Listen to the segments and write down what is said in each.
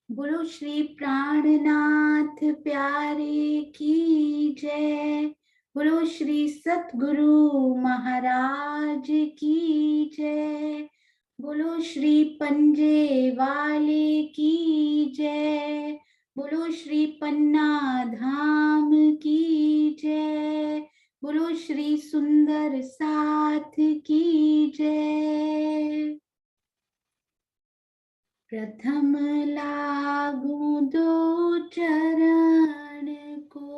बोलो श्री प्राणनाथ प्यारे की जय। बोलो श्री सतगुरु महाराज की जय। बोलो श्री पंजे वाले की जय। बोलो श्री पन्ना धाम की जय। बोलो श्री सुंदर साथ की जय। प्रथम लागू दो चरण को,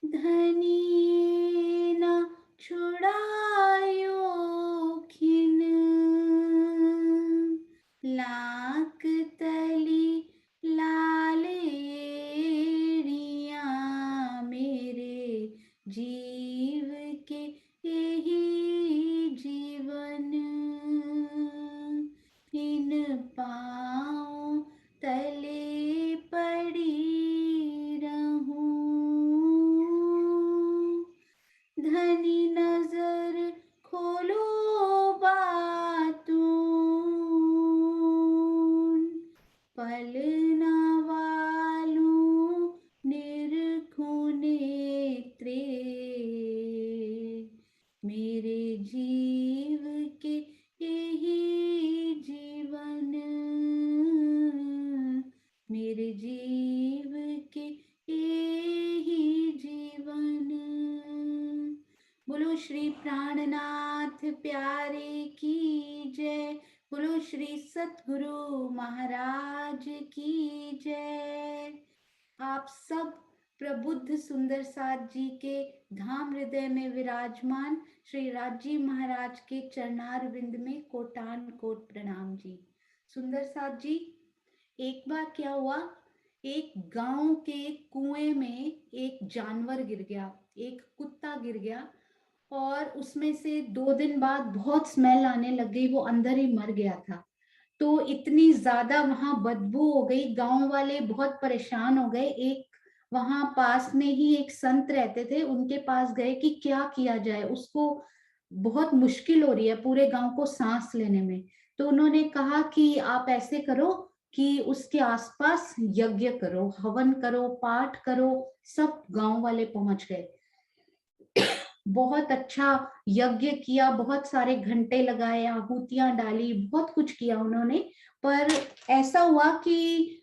धनी न छुड़ायो खिन, लाक तली लालेरिया मेरे जीव के यही जीवन, इन पाँव तले पड़ी रहूं, धनी नजर खोलो बातून, पल न वालूं निरखूं नेत्रे, मेरे जीव के यही जीवन, मेरे जीव के यही जीवन। बोलो श्री प्राणनाथ प्यारे की जय। बोलो श्री सतगुरु महाराज की जय। आप सब प्रबुद्ध सुंदर साथ जी के धाम हृदय में विराजमान श्री राजी महाराज के चरणार विंद में कोटान कोट प्रणाम जी। सुंदर साथ जी, एक बार क्या हुआ, एक गांव के कुएं में एक जानवर गिर गया, एक कुत्ता गिर गया, और उसमें से 2 दिन बाद बहुत स्मेल आने लग गई, वो अंदर ही मर गया था। तो इतनी ज्यादा वहां बदबू हो गई, गांव वाले बहुत परेशान हो गए। एक वहां पास में ही एक संत रहते थे, उनके पास गए कि क्या किया जाए, उसको बहुत मुश्किल हो रही है पूरे गांव को सांस लेने में। तो उन्होंने कहा कि आप ऐसे करो कि उसके आसपास यज्ञ करो, हवन करो, पाठ करो। सब गांव वाले पहुंच गए, बहुत अच्छा यज्ञ किया, बहुत सारे घंटे लगाए, आहुतियां डाली, बहुत कुछ किया उन्होंने। पर ऐसा हुआ कि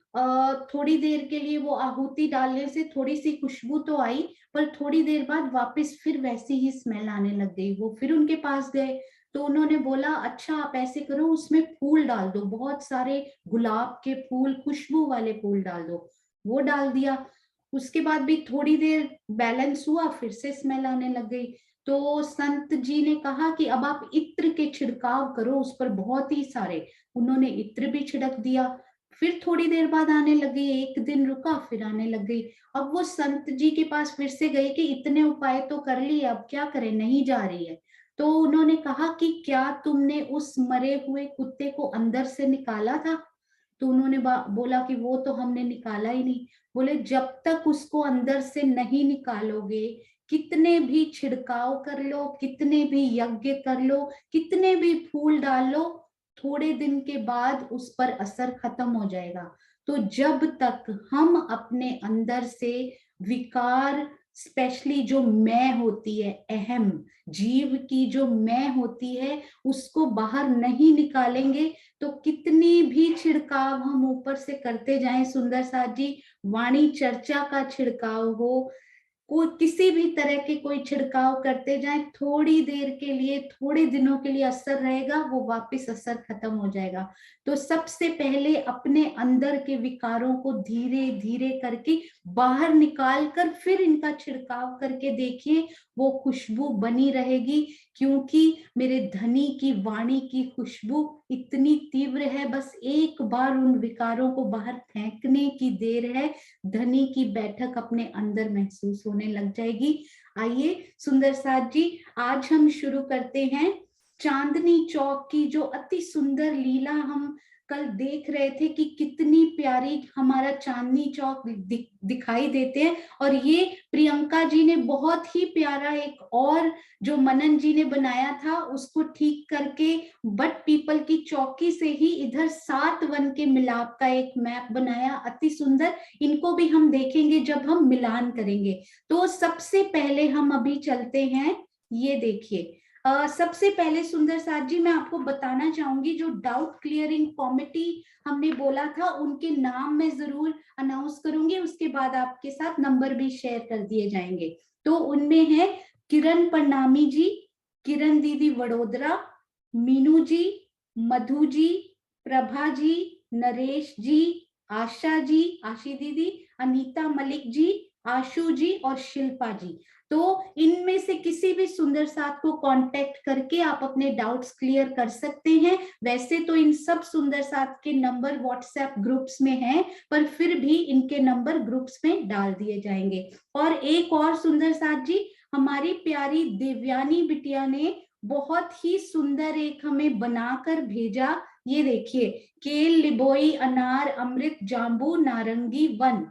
थोड़ी देर के लिए वो आहुति डालने से थोड़ी सी खुशबू तो आई, पर थोड़ी देर बाद वापस फिर वैसी ही स्मेल आने लग गई। वो फिर उनके पास गए, तो उन्होंने बोला अच्छा आप ऐसे करो, उसमें फूल डाल दो, बहुत सारे गुलाब के फूल, खुशबू वाले फूल डाल दो। वो डाल दिया। उसके बाद भी थोड़ी देर बैलेंस हुआ, फिर से स्मेल आने लग गई। तो संत जी ने कहा कि अब आप इत्र के छिड़काव करो उस पर, बहुत ही सारे। उन्होंने इत्र भी छिड़क दिया, फिर थोड़ी देर बाद आने लगी, एक दिन रुका फिर आने लग गई। अब वो संत जी के पास फिर से गए कि इतने उपाय तो कर लिए, अब क्या करें, नहीं जा रही है। तो उन्होंने कहा कि क्या तुमने उस मरे हुए कुत्ते को अंदर से निकाला था? तो उन्होंने बोला कि वो तो हमने निकाला ही नहीं। बोले जब तक उसको अंदर से नहीं निकालोगे, कितने भी छिड़काव कर लो, कितने भी यज्ञ कर लो, कितने भी फूल डाल लो, थोड़े दिन के बाद उस पर असर खत्म हो जाएगा। तो जब तक हम अपने अंदर से विकार, स्पेशली जो मैं होती है, अहम जीव की जो मैं होती है, उसको बाहर नहीं निकालेंगे, तो कितनी भी छिड़काव हम ऊपर से करते जाएं, सुंदर साथ जी, वाणी चर्चा का छिड़काव हो, कोई किसी भी तरह के कोई छिड़काव करते जाएं, थोड़ी देर के लिए, थोड़े दिनों के लिए असर रहेगा, वो वापस असर खत्म हो जाएगा। तो सबसे पहले अपने अंदर के विकारों को धीरे धीरे करके बाहर निकाल कर फिर इनका छिड़काव करके देखिए, वो खुशबू बनी रहेगी। क्योंकि मेरे धनी की वाणी की खुशबू इतनी तीव्र है, बस एक बार उन विकारों को बाहर फेंकने की देर है, धनी की बैठक अपने अंदर महसूस होने लग जाएगी। आइए सुंदर साथ जी, आज हम शुरू करते हैं चांदनी चौक की जो अति सुंदर लीला हम कल देख रहे थे कि कितनी प्यारी हमारा चांदनी चौक दिखाई देते हैं। और ये प्रियंका जी ने बहुत ही प्यारा एक और जो मनन जी ने बनाया था उसको ठीक करके बट पीपल की चौकी से ही इधर 7 वन के मिलाप का एक मैप बनाया, अति सुंदर। इनको भी हम देखेंगे जब हम मिलान करेंगे। तो सबसे पहले हम अभी चलते हैं, ये देखिए सबसे पहले सुंदर साथ जी मैं आपको बताना चाहूंगी जो डाउट क्लियरिंग कमेटी हमने बोला था उनके नाम मैं जरूर अनाउंस करूंगी, उसके बाद आपके साथ नंबर भी शेयर कर दिए जाएंगे। तो उनमें है किरण परनामी जी, किरण दीदी वडोदरा, मीनू जी, मधु जी, प्रभा जी, नरेश जी, आशा जी, आशी दीदी, अनीता मलिक जी, आशु जी और शिल्पा जी। तो इनमें से किसी भी सुंदर साथ को कांटेक्ट करके आप अपने डाउट्स क्लियर कर सकते हैं। वैसे तो इन सब सुंदर साथ के नंबर व्हाट्सएप ग्रुप्स में हैं, पर फिर भी इनके नंबर ग्रुप्स में डाल दिए जाएंगे। और एक और सुंदर साथ जी, हमारी प्यारी देवयानी बिटिया ने बहुत ही सुंदर एक हमें बनाकर भेजा। ये देखिए, केल, लिबोई, अनार, अमृत, जाम्बू, नारंगी, वन।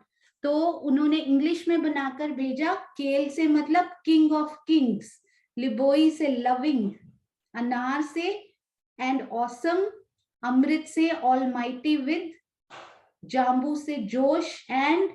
तो उन्होंने इंग्लिश में बनाकर भेजा। केल से मतलब किंग ऑफ किंग्स, लिबोई से लविंग, अनार से एंड ऑसम, अमृत से ऑलमाइटी विद, जाम्बू से जोश एंड,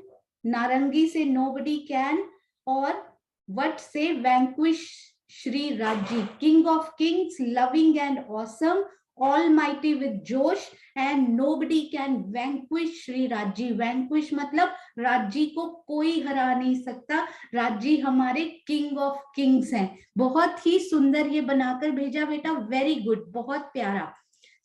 नारंगी से नोबडी कैन और वट से vanquish Shri Raji. King of kings, loving and awesome, almighty with जोश and nobody can vanquish Shri Raji. Vanquish मतलब राजी को कोई हरा नहीं सकता, राजी हमारे किंग ऑफ किंग्स हैं। बहुत ही सुंदर ये बनाकर भेजा बेटा, वेरी गुड, बहुत प्यारा,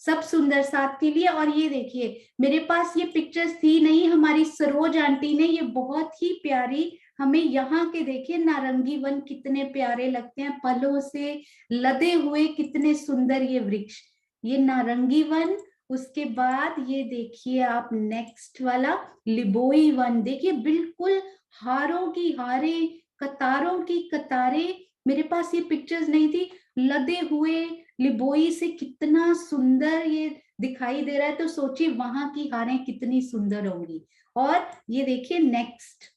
सब सुंदर साथ के लिए। और ये देखिए, मेरे पास ये पिक्चर्स थी नहीं, हमारी सरोज आंटी ने ये बहुत ही प्यारी हमें यहाँ के, देखिए नारंगी वन कितने प्यारे लगते हैं, फलों से लदे हुए, कितने सुंदर ये वृक्ष, ये नारंगी वन। उसके बाद ये देखिए आप नेक्स्ट वाला लिबोई वन, देखिए बिल्कुल हारों की हारे, कतारों की कतारें, मेरे पास ये पिक्चर्स नहीं थी, लदे हुए लिबोई से कितना सुंदर ये दिखाई दे रहा है। तो सोचिए वहां की हारें कितनी सुंदर होंगी। और ये देखिए नेक्स्ट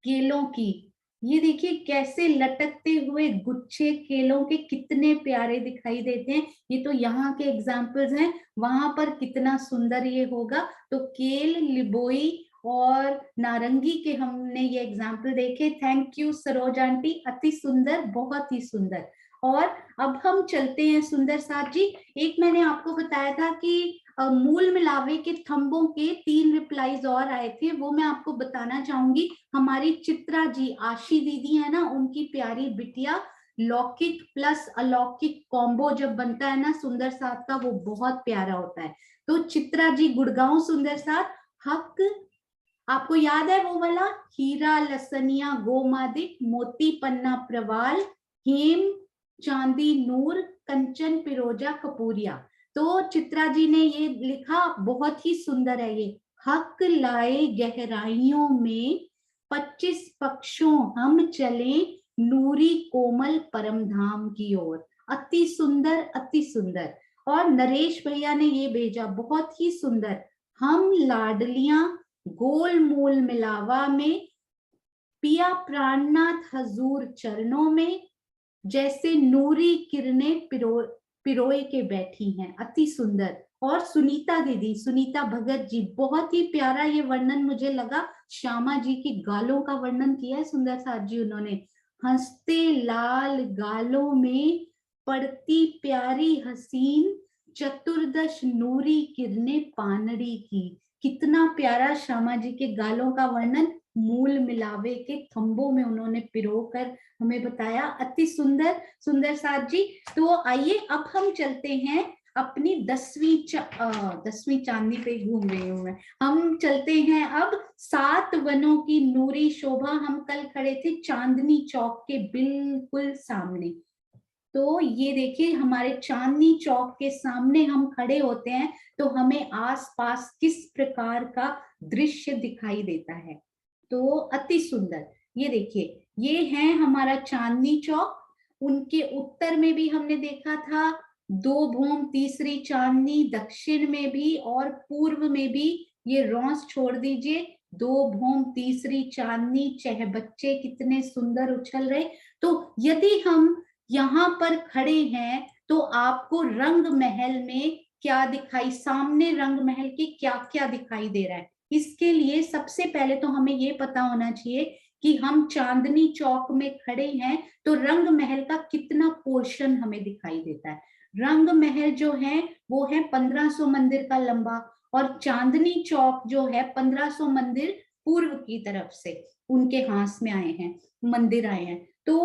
केलों की, ये देखिए कैसे लटकते हुए गुच्छे केलों के कितने प्यारे दिखाई देते हैं। ये तो यहाँ के एग्जाम्पल्स हैं, वहां पर कितना सुंदर ये होगा। तो केल, लिबोई और नारंगी के हमने ये एग्जाम्पल देखे। थैंक यू सरोज आंटी, अति सुंदर, बहुत ही सुंदर। और अब हम चलते हैं सुंदर साथ जी, एक मैंने आपको बताया था कि मूल मिलावे के थंबों के 3 रिप्लाईज और आए थे, वो मैं आपको बताना चाहूंगी। हमारी चित्रा जी, आशी दीदी है ना, उनकी प्यारी बिटिया, लौकिक प्लस अलौकिक कॉम्बो जब बनता है ना सुंदर साथ का, वो बहुत प्यारा होता है। तो चित्रा जी गुड़गांव सुंदर साथ, हक आपको याद है वो वाला, हीरा लसनिया गोमादिक, मोती पन्ना प्रवाल, हेम चांदी नूर, कंचन पिरोजा कपूरिया। तो चित्रा जी ने ये लिखा, बहुत ही सुंदर है ये, हक लाए गहराइयों में 25 पक्षों हम चले, नूरी कोमल परम धाम की ओर। अति सुंदर, अति सुंदर। और नरेश भैया ने ये भेजा, बहुत ही सुंदर, हम लाडलियां गोल मोल मिलावा में, पिया प्राणनाथ हजूर चरणों में, जैसे नूरी किरणें पिरोए के बैठी हैं। अति सुंदर। और सुनीता दीदी, सुनीता भगत जी, बहुत ही प्यारा ये वर्णन मुझे लगा, श्यामा जी की गालों का वर्णन किया है सुंदर साथ जी उन्होंने। हंसते लाल गालों में पड़ती प्यारी हसीन, चतुर्दश नूरी किरणें पानड़ी की। कितना प्यारा श्यामा जी के गालों का वर्णन मूल मिलावे के थंबों में उन्होंने पिरोकर हमें बताया। अति सुंदर सुंदर साथ जी। तो आइए अब हम चलते हैं अपनी 10वीं चांदनी पे घूम रही हूं मैं, हम चलते हैं अब 7 वनों की नूरी शोभा। हम कल खड़े थे चांदनी चौक के बिल्कुल सामने, तो ये देखिए हमारे चांदनी चौक के सामने हम खड़े होते हैं तो हमें आसपास किस प्रकार का दृश्य दिखाई देता है। तो अति सुंदर, ये देखिए ये है हमारा चांदनी चौक। उनके उत्तर में भी हमने देखा था दो भूम तीसरी चांदनी, दक्षिण में भी और पूर्व में भी ये रौंस छोड़ दीजिए, दो भूम तीसरी चांदनी, चह बच्चे कितने सुंदर उछल रहे। तो यदि हम यहाँ पर खड़े हैं तो आपको रंग महल में क्या दिखाई, सामने रंग महल के क्या क्या दिखाई दे रहा है, इसके लिए सबसे पहले तो हमें ये पता होना चाहिए कि हम चांदनी चौक में खड़े हैं तो रंग महल का कितना पोर्शन हमें दिखाई देता है। रंग महल जो है वो है 1500 मंदिर का लंबा, और चांदनी चौक जो है 1500 मंदिर पूर्व की तरफ से उनके हाथ में आए हैं, मंदिर आए हैं। तो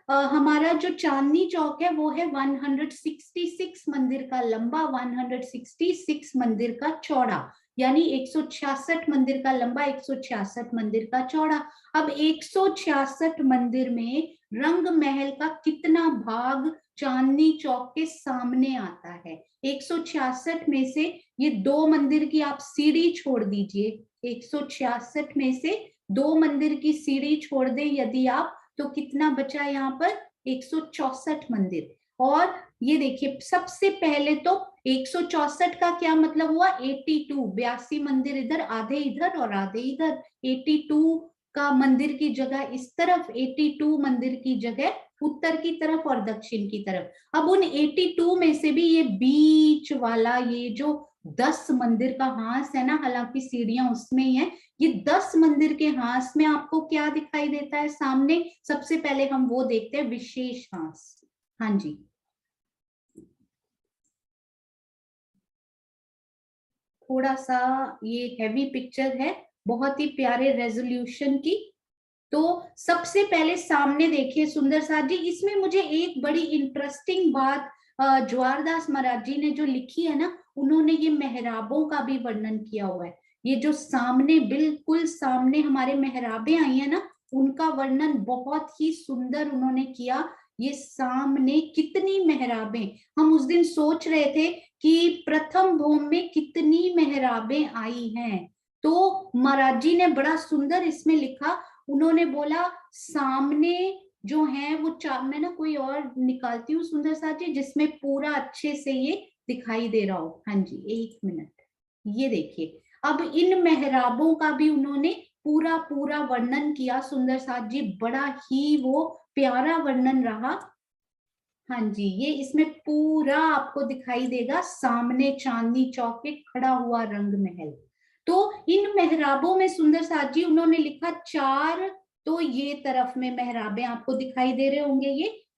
हमारा जो चांदनी चौक है वो है 166 मंदिर का लंबा, 166 मंदिर का चौड़ा, यानी 166 मंदिर का लंबा, 166 मंदिर का चौड़ा। अब 166 मंदिर में रंग महल का कितना भाग चांदनी चौक के सामने आता है? 166 में से ये दो मंदिर की आप सीढ़ी छोड़ दीजिए, 166 में से दो मंदिर की सीढ़ी छोड़ दें यदि आप, तो कितना बचा यहाँ पर? 164 मंदिर। और ये देखिए सबसे पहले तो 164 का क्या मतलब हुआ? 82 मंदिर इधर, आधे इधर और आधे इधर। 82 का मंदिर की जगह इस तरफ, 82 मंदिर की जगह उत्तर की तरफ और दक्षिण की तरफ। अब उन 82 में से भी ये बीच वाला ये जो 10 मंदिर का हांस है ना, हालांकि सीढ़ियां उसमें ही है, ये 10 मंदिर के हांस में आपको क्या दिखाई देता है सामने? सबसे पहले हम वो देखते हैं, विशेष हांस। हाँ जी, थोड़ा सा ये हैवी पिक्चर है, बहुत ही प्यारे रेजोल्यूशन की। तो सबसे पहले सामने देखिए सुंदर साथ जी, इसमें मुझे एक बड़ी इंटरेस्टिंग बात ज्वारदास महाराज जी ने जो लिखी है ना, उन्होंने ये मेहराबों का भी वर्णन किया हुआ है। ये जो सामने बिल्कुल सामने हमारे मेहराबें आई है ना, उनका वर्णन बहुत ही सुंदर उन्होंने किया। ये सामने कितनी मेहराबें, हम उस दिन सोच रहे थे कि प्रथम भूमि में कितनी मेहराबें आई हैं, तो महाराज जी ने बड़ा सुंदर इसमें लिखा। उन्होंने बोला सामने जो है वो चार, मैं ना कोई और निकालती हूँ सुंदर सा जी जिसमें पूरा अच्छे से ये दिखाई दे रहा हो। हाँ जी, एक मिनट, ये देखिए, अब इन मेहराबों का भी उन्होंने पूरा पूरा वर्णन किया सुंदर साथ जी, बड़ा ही वो प्यारा वर्णन रहा। हाँ जी, ये इसमें पूरा आपको दिखाई देगा सामने चांदनी चौक पे खड़ा हुआ रंग महल। तो इन मेहराबों में सुंदर साथ जी उन्होंने लिखा चार, तो ये तरफ में मेहराबें आपको दिखाई दे रहे होंगे,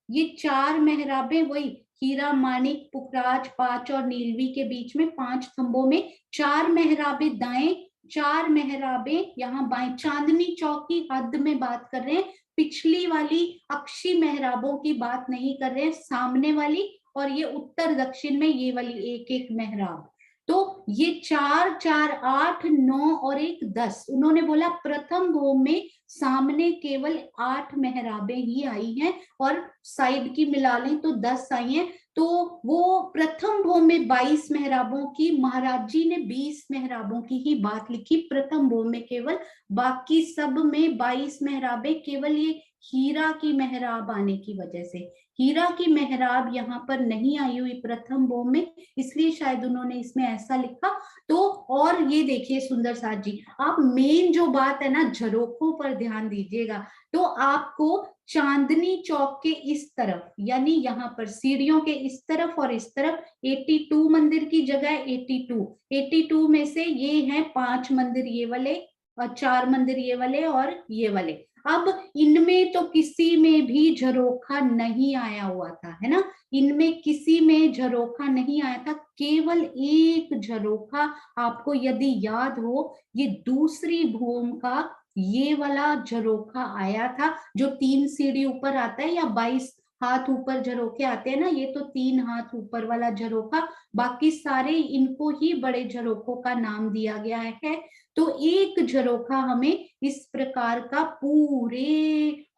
ये चार मेहराबें, वही हीरा माणिक पुखराज पांच और नीलवी के बीच में 5 स्तंभों में चार मेहराबें दाएं, चार मेहराबें यहाँ बाएं, चांदनी चौक की हद में बात कर रहे हैं, पिछली वाली अक्षी मेहराबों की बात नहीं कर रहे हैं, सामने वाली, और ये उत्तर दक्षिण में ये वाली एक एक मेहराब। तो ये 4 4 8 9 और एक 10, उन्होंने बोला प्रथम भूमि में सामने केवल 8 मेहराबें ही आई हैं और साइड की मिला लें तो 10 आई हैं। तो वो प्रथम भूमि में 22 मेहराबों की, महाराज जी ने 20 मेहराबों की ही बात लिखी प्रथम भूमि में केवल, बाकी सब में 22 मेहराबें, केवल ये हीरा की मेहराब आने की वजह से, हीरा की मेहराब यहाँ पर नहीं आई हुई प्रथम भूमि में, इसलिए शायद उन्होंने इसमें ऐसा लिखा। तो और ये देखिए सुंदर साथ जी, आप मेन जो बात है ना झरोखों पर ध्यान दीजिएगा। तो आपको चांदनी चौक के इस तरफ, यानी यहाँ पर सीढ़ियों के इस तरफ और इस तरफ 82 मंदिर की जगह 82 में से ये हैं 5 मंदिर ये वाले और 4 मंदिर ये वाले और ये वाले। अब इनमें तो किसी में भी झरोखा नहीं आया हुआ था, है ना, इनमें किसी में झरोखा नहीं आया था, केवल एक झरोखा आपको यदि याद हो, ये दूसरी भूमि का ये वाला झरोखा आया था, जो 3 सीढ़ी ऊपर आता है या 22 हाथ ऊपर झरोखे आते हैं ना, ये तो 3 हाथ ऊपर वाला झरोखा, बाकी सारे इनको ही बड़े झरोखों का नाम दिया गया है। तो एक झरोखा हमें इस प्रकार का पूरे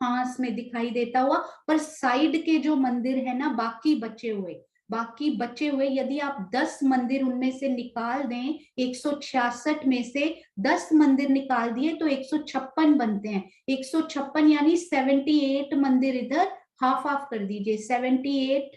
हांस में दिखाई देता हुआ, पर साइड के जो मंदिर है ना बाकी बचे हुए यदि आप 10 मंदिर उनमें से निकाल दें, 166 में से 10 मंदिर निकाल दिए तो 156 बनते हैं, 156 यानी 78 मंदिर इधर, हाफ हाफ कर दीजिए, 78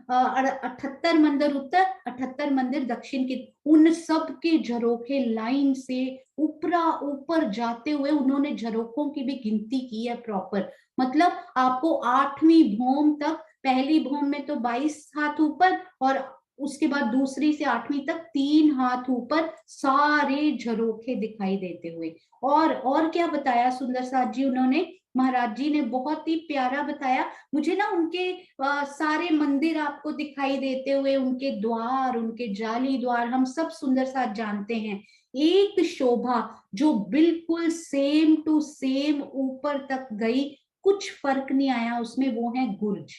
78 मंदिर उत्तर, 78 मंदिर दक्षिण के, उन सब के झरोखे लाइन से ऊपरा ऊपर जाते हुए उन्होंने झरोखों की भी गिनती की है प्रॉपर। मतलब आपको 8वीं भौम तक, पहली भौम में तो 22 हाथ ऊपर, और उसके बाद दूसरी से 8वीं तक 3 हाथ ऊपर सारे झरोखे दिखाई देते हुए। और क्या बताया सुंदर साथ जी उन्होंने, महाराज जी ने बहुत ही प्यारा बताया मुझे ना, उनके सारे मंदिर आपको दिखाई देते हुए, उनके द्वार, उनके जाली द्वार हम सब सुंदर साथ जानते हैं। एक शोभा जो बिल्कुल सेम टू सेम ऊपर तक गई, कुछ फर्क नहीं आया उसमें, वो है गुर्ज।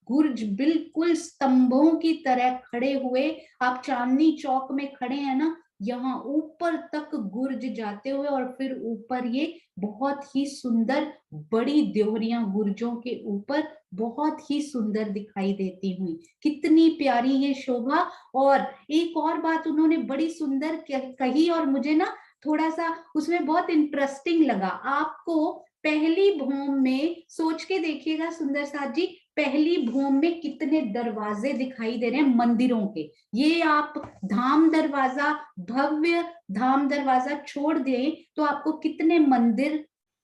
गुर्ज बिल्कुल स्तंभों की तरह खड़े हुए, आप चांदनी चौक में खड़े हैं ना, यहाँ ऊपर तक गुर्ज जाते हुए, और फिर ऊपर ये बहुत ही सुंदर बड़ी देवरियां गुर्जों के ऊपर बहुत ही सुंदर दिखाई देती हुई। कितनी प्यारी ये शोभा। और एक और बात उन्होंने बड़ी सुंदर कही, और मुझे ना थोड़ा सा उसमें बहुत इंटरेस्टिंग लगा। आपको पहली भौम में सोच के देखिएगा सुंदर साथ जी, पहली भौम में कितने दरवाजे दिखाई दे रहे हैं मंदिरों के। ये आप धाम दरवाजा, भव्य धाम दरवाजा छोड़ दें तो आपको कितने मंदिर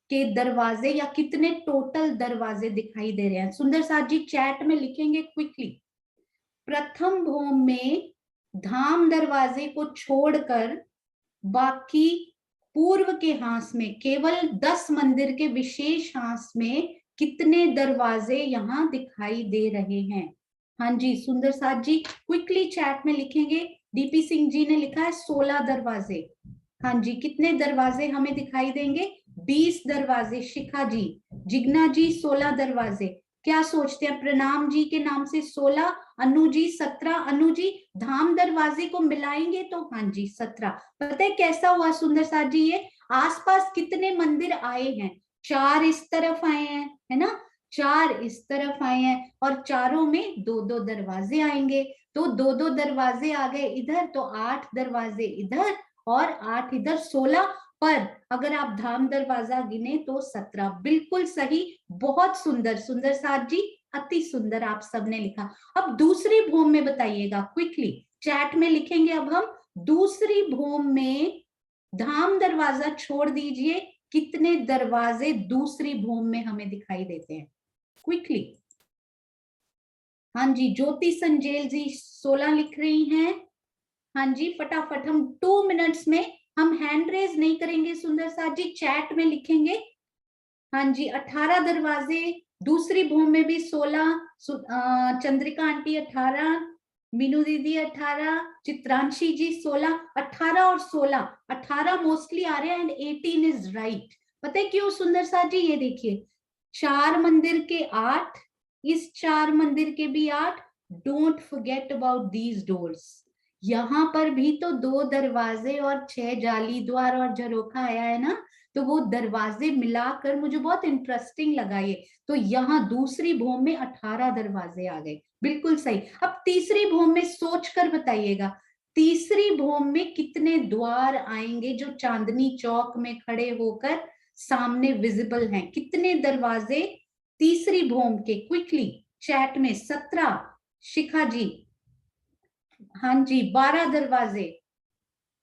के दरवाजे या कितने टोटल दरवाजे दिखाई दे रहे हैं। सुंदर साथ जी चैट में लिखेंगे क्विकली। प्रथम भौम में धाम दरवाजे को छोड़कर बाकी पूर्व के हांस में, केवल 10 मंदिर के विशेष हांस में कितने दरवाजे यहाँ दिखाई दे रहे हैं। हाँ जी सुंदर साथ जी क्विकली चैट में लिखेंगे। डीपी सिंह जी ने लिखा है 16 दरवाजे। हाँ जी, कितने दरवाजे हमें दिखाई देंगे? 20 दरवाजे। शिखा जी, जिग्ना जी 16 दरवाजे। क्या सोचते हैं? प्रणाम जी के नाम से 16, अनु जी 17। अनु जी धाम दरवाजे को मिलाएंगे तो हाँ जी 17। पता है कैसा हुआ सुंदर साथ जी? ये आसपास कितने मंदिर आए हैं? 4 इस तरफ आए हैं, है ना, 4 इस तरफ आए हैं, और चारों में 2-2 दरवाजे आएंगे। तो 2-2 दरवाजे आ गए इधर, तो 8 दरवाजे इधर और 8 इधर, 16। पर अगर आप धाम दरवाजा गिने तो 17। बिल्कुल सही, बहुत सुंदर सुंदर साथ जी, अति सुंदर आप सबने लिखा। अब दूसरी भौम में बताइएगा क्विकली, चैट में लिखेंगे। अब हम दूसरी भौम में धाम दरवाजा छोड़ दीजिए, कितने दरवाजे दूसरी भौम में हमें दिखाई देते हैं? क्विकली। हाँ जी, ज्योति संजेल जी 16 लिख रही हैं। हाँ जी फटाफट, हम 2 मिनट्स में, हम हैंड रेज नहीं करेंगे सुंदर साथ जी, चैट में लिखेंगे। हाँ जी 18 दरवाजे, दूसरी भूमि में भी 16, चंद्रिका आंटी 18, मीनू दीदी 18, चित्रांशी जी 16। 18 और 16, 18 मोस्टली आ रहे हैं एंड 18 इज राइट। पता है क्यों सुंदर साथ जी? ये देखिए, 4 मंदिर के 8, इस 4 मंदिर के भी 8। Don't forget about these doors. यहाँ पर भी तो 2 दरवाजे और 6 जाली द्वार और झरोखा आया है ना, तो वो दरवाजे मिलाकर मुझे बहुत इंटरेस्टिंग लगा ये। तो यहाँ दूसरी भौम में 18 दरवाजे आ गए, बिल्कुल सही। अब तीसरी भौम में सोच कर बताइएगा, तीसरी भौम में कितने द्वार आएंगे जो चांदनी चौक में खड़े होकर सामने विजिबल हैं? कितने दरवाजे तीसरी भौम के? क्विकली चैट में। 17 शिखा जी। हाँ जी 12 दरवाजे।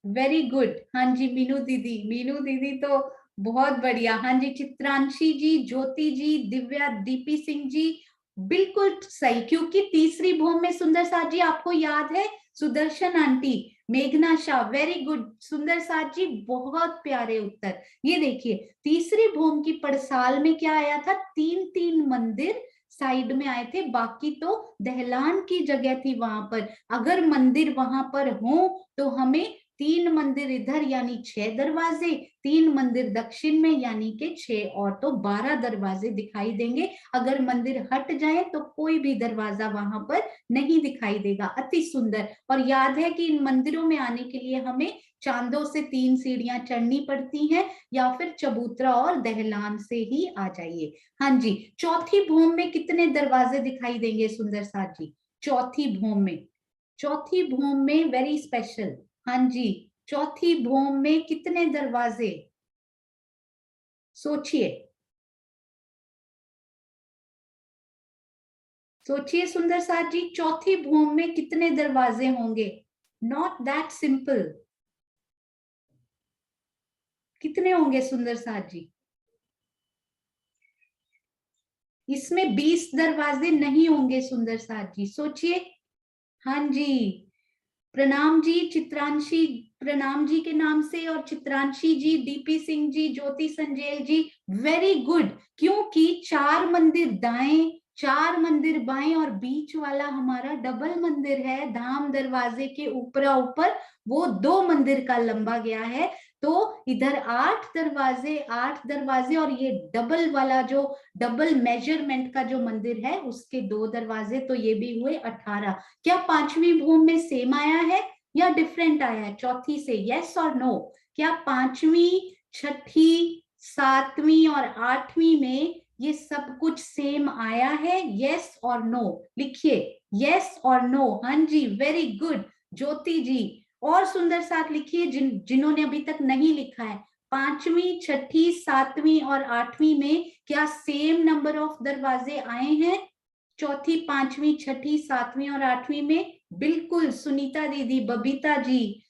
Very good. हाँ जी मीनू दीदी, मीनू दीदी तो बहुत बढ़िया। हाँ जी चित्रांशी जी, ज्योति जी, दिव्या, दीपी सिंह जी, बिल्कुल सही। क्योंकि तीसरी भौम में सुंदर साथ जी आपको याद है, सुदर्शन आंटी, मेघना शाह, वेरी गुड सुंदर साथ जी, बहुत प्यारे उत्तर। ये देखिए तीसरी भौम की पड़साल में क्या आया था? 3-3 मंदिर साइड में आए थे, बाकी तो दहलान की जगह थी वहां पर। अगर मंदिर वहां पर हो तो हमें 3 मंदिर इधर यानी 6 दरवाजे, 3 मंदिर दक्षिण में यानी के 6, और तो 12 दरवाजे दिखाई देंगे। अगर मंदिर हट जाए तो कोई भी दरवाजा वहां पर नहीं दिखाई देगा। अति सुंदर। और याद है कि इन मंदिरों में आने के लिए हमें चांदों से 3 सीढ़ियां चढ़नी पड़ती हैं, या फिर चबूतरा और दहलान से ही आ जाइए। हाँ जी, चौथी भौम में कितने दरवाजे दिखाई देंगे सुंदर साथ जी? चौथी भौम में, चौथी भौम में वेरी स्पेशल। हाँ जी, चौथी भौम में कितने दरवाजे? सोचिए, सोचिए सुंदर साथ जी, चौथी भूमि में कितने दरवाजे होंगे? Not that simple. कितने होंगे सुंदर साथ जी? इसमें 20 दरवाजे नहीं होंगे सुंदर साथ जी, सोचिए। हाँ जी, प्रणाम जी चित्रांशी, प्रणाम जी के नाम से, और चित्रांशी जी, डीपी सिंह जी, ज्योति संजेल जी, वेरी गुड। क्योंकि 4 मंदिर दाएं, 4 मंदिर बाएं और बीच वाला हमारा डबल मंदिर है, धाम दरवाजे के ऊपरा ऊपर, वो 2 मंदिर का लंबा गया है। तो इधर 8 दरवाजे, 8 दरवाजे, और ये डबल वाला जो डबल मेजरमेंट का जो मंदिर है उसके 2 दरवाजे, तो ये भी हुए 18। क्या 5वीं भूमि में सेम आया है या डिफरेंट आया है चौथी से? यस और नो? क्या 5वीं, 6ठी, 7वीं और 8वीं में ये सब कुछ सेम आया है? यस और नो लिखिए, यस और नो। हाँ जी, वेरी गुड ज्योति जी। और सुंदर साथ लिखिए जिन्होंने अभी तक नहीं लिखा है, 5वीं, 6ठी, 7वीं और 8वीं में क्या सेम नंबर ऑफ दरवाजे आए हैं? चौथी, 5वीं, 6ठी, 7वीं और 8वीं में? बिल्कुल, सुनीता दीदी, बबीता जी,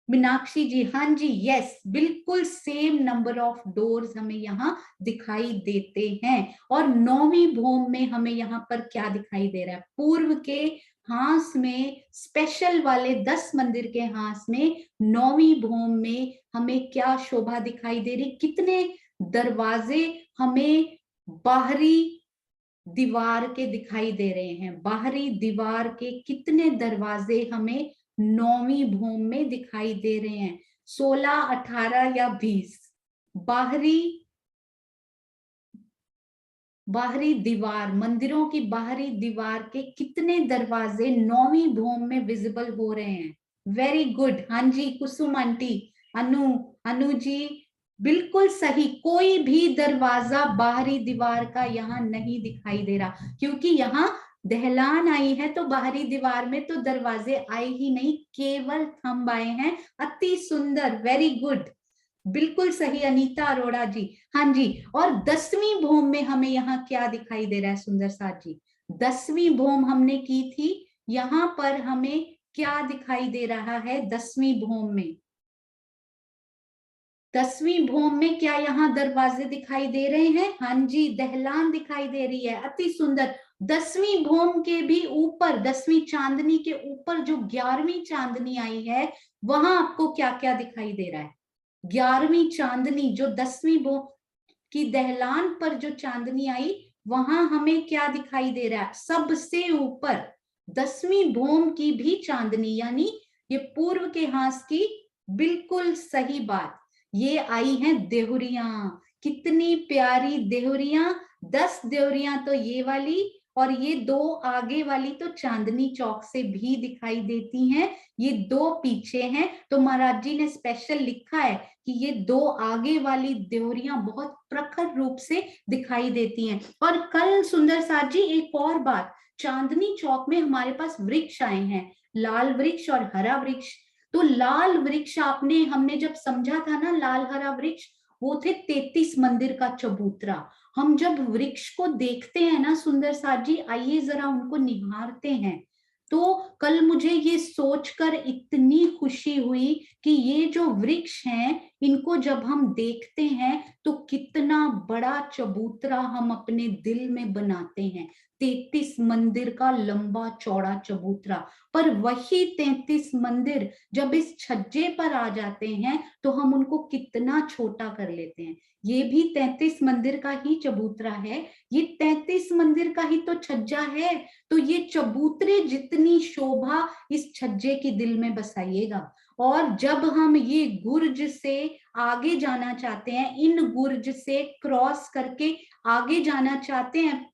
मीनाक्षी जी, हाँ जी, यस, बिल्कुल सेम नंबर ऑफ डोर्स हमें यहाँ दिखाई देते हैं। और 9वीं भूमि में हमें यहाँ पर क्या दिखाई दे रहा है? पूर्व के हांस में, स्पेशल वाले 10 मंदिर के हांस में 9वीं भूमि में हमें क्या शोभा दिखाई दे रही? कितने दरवाजे हमें बाहरी दीवार के दिखाई दे रहे हैं? बाहरी दीवार के कितने दरवाजे हमें 9वीं भूमि में दिखाई दे रहे हैं? 16, 18 या 20? बाहरी दीवार, मंदिरों की बाहरी दीवार के कितने दरवाजे 9वीं भूमि में विजिबल हो रहे हैं? वेरी गुड, हाँ जी, कुसुम आंटी, अनु जी, बिल्कुल सही। कोई भी दरवाजा बाहरी दीवार का यहाँ नहीं दिखाई दे रहा, क्योंकि यहाँ दहलान आई है, तो बाहरी दीवार में तो दरवाजे आए ही नहीं, केवल थंब आए हैं। अति सुंदर, वेरी गुड, बिल्कुल सही अनीता अरोड़ा जी। हाँ जी, और 10वीं भूमि में हमें यहाँ क्या दिखाई दे रहा है सुंदर साथ जी? 10वीं भूमि हमने की थी, यहाँ पर हमें क्या दिखाई दे रहा है 10वीं भूमि में? 10वीं भूमि में क्या यहाँ दरवाजे दिखाई दे रहे हैं? हाँ जी, दहलान दिखाई दे रही है, अति सुंदर। 10वीं भूमि के भी ऊपर, 10वीं चांदनी के ऊपर जो 11वीं चांदनी आई है, वहां आपको क्या क्या दिखाई दे रहा है? 11वीं चांदनी जो 10वीं भूमि की दहलान पर जो चांदनी आई, वहां हमें क्या दिखाई दे रहा है? सबसे ऊपर 10वीं भूमि की भी चांदनी, यानी ये पूर्व के हांस की बिल्कुल सही बात। ये आई हैं देहुरियां, कितनी प्यारी देहुरियां, 10 देहुरियां तो ये वाली, और ये 2 आगे वाली तो चांदनी चौक से भी दिखाई देती हैं, ये 2 पीछे हैं। तो महाराज जी ने स्पेशल लिखा है कि ये 2 आगे वाली देहुरियां बहुत प्रखर रूप से दिखाई देती हैं। और कल सुंदर साथ जी एक और बात, चांदनी चौक में हमारे पास वृक्ष आए हैं, लाल वृक्ष और हरा वृक्ष। तो लाल वृक्ष आपने, हमने जब समझा था ना, लाल हरा वृक्ष वो थे 33 मंदिर का चबूतरा। हम जब वृक्ष को देखते हैं ना सुंदर साथ जी, आइए जरा उनको निहारते हैं। तो कल मुझे ये सोचकर इतनी खुशी हुई कि ये जो वृक्ष हैं, इनको जब हम देखते हैं तो कितना बड़ा चबूतरा हम अपने दिल में बनाते हैं। 33 मंदिर का लंबा चौड़ा चबूतरा, पर वही 33 मंदिर जब इस छज्जे पर आ जाते हैं तो हम उनको कितना छोटा कर लेते हैं। ये भी 33 मंदिर का ही चबूतरा है, ये 33 मंदिर का ही तो छज्जा है। तो ये चबूतरे जितनी शोभा इस छज्जे की दिल में बसाइएगा। और जब हम ये गुर्ज से आगे जाना चाहते हैं, इन गुर्ज से क्रॉस करके आगे जाना चाहते हैं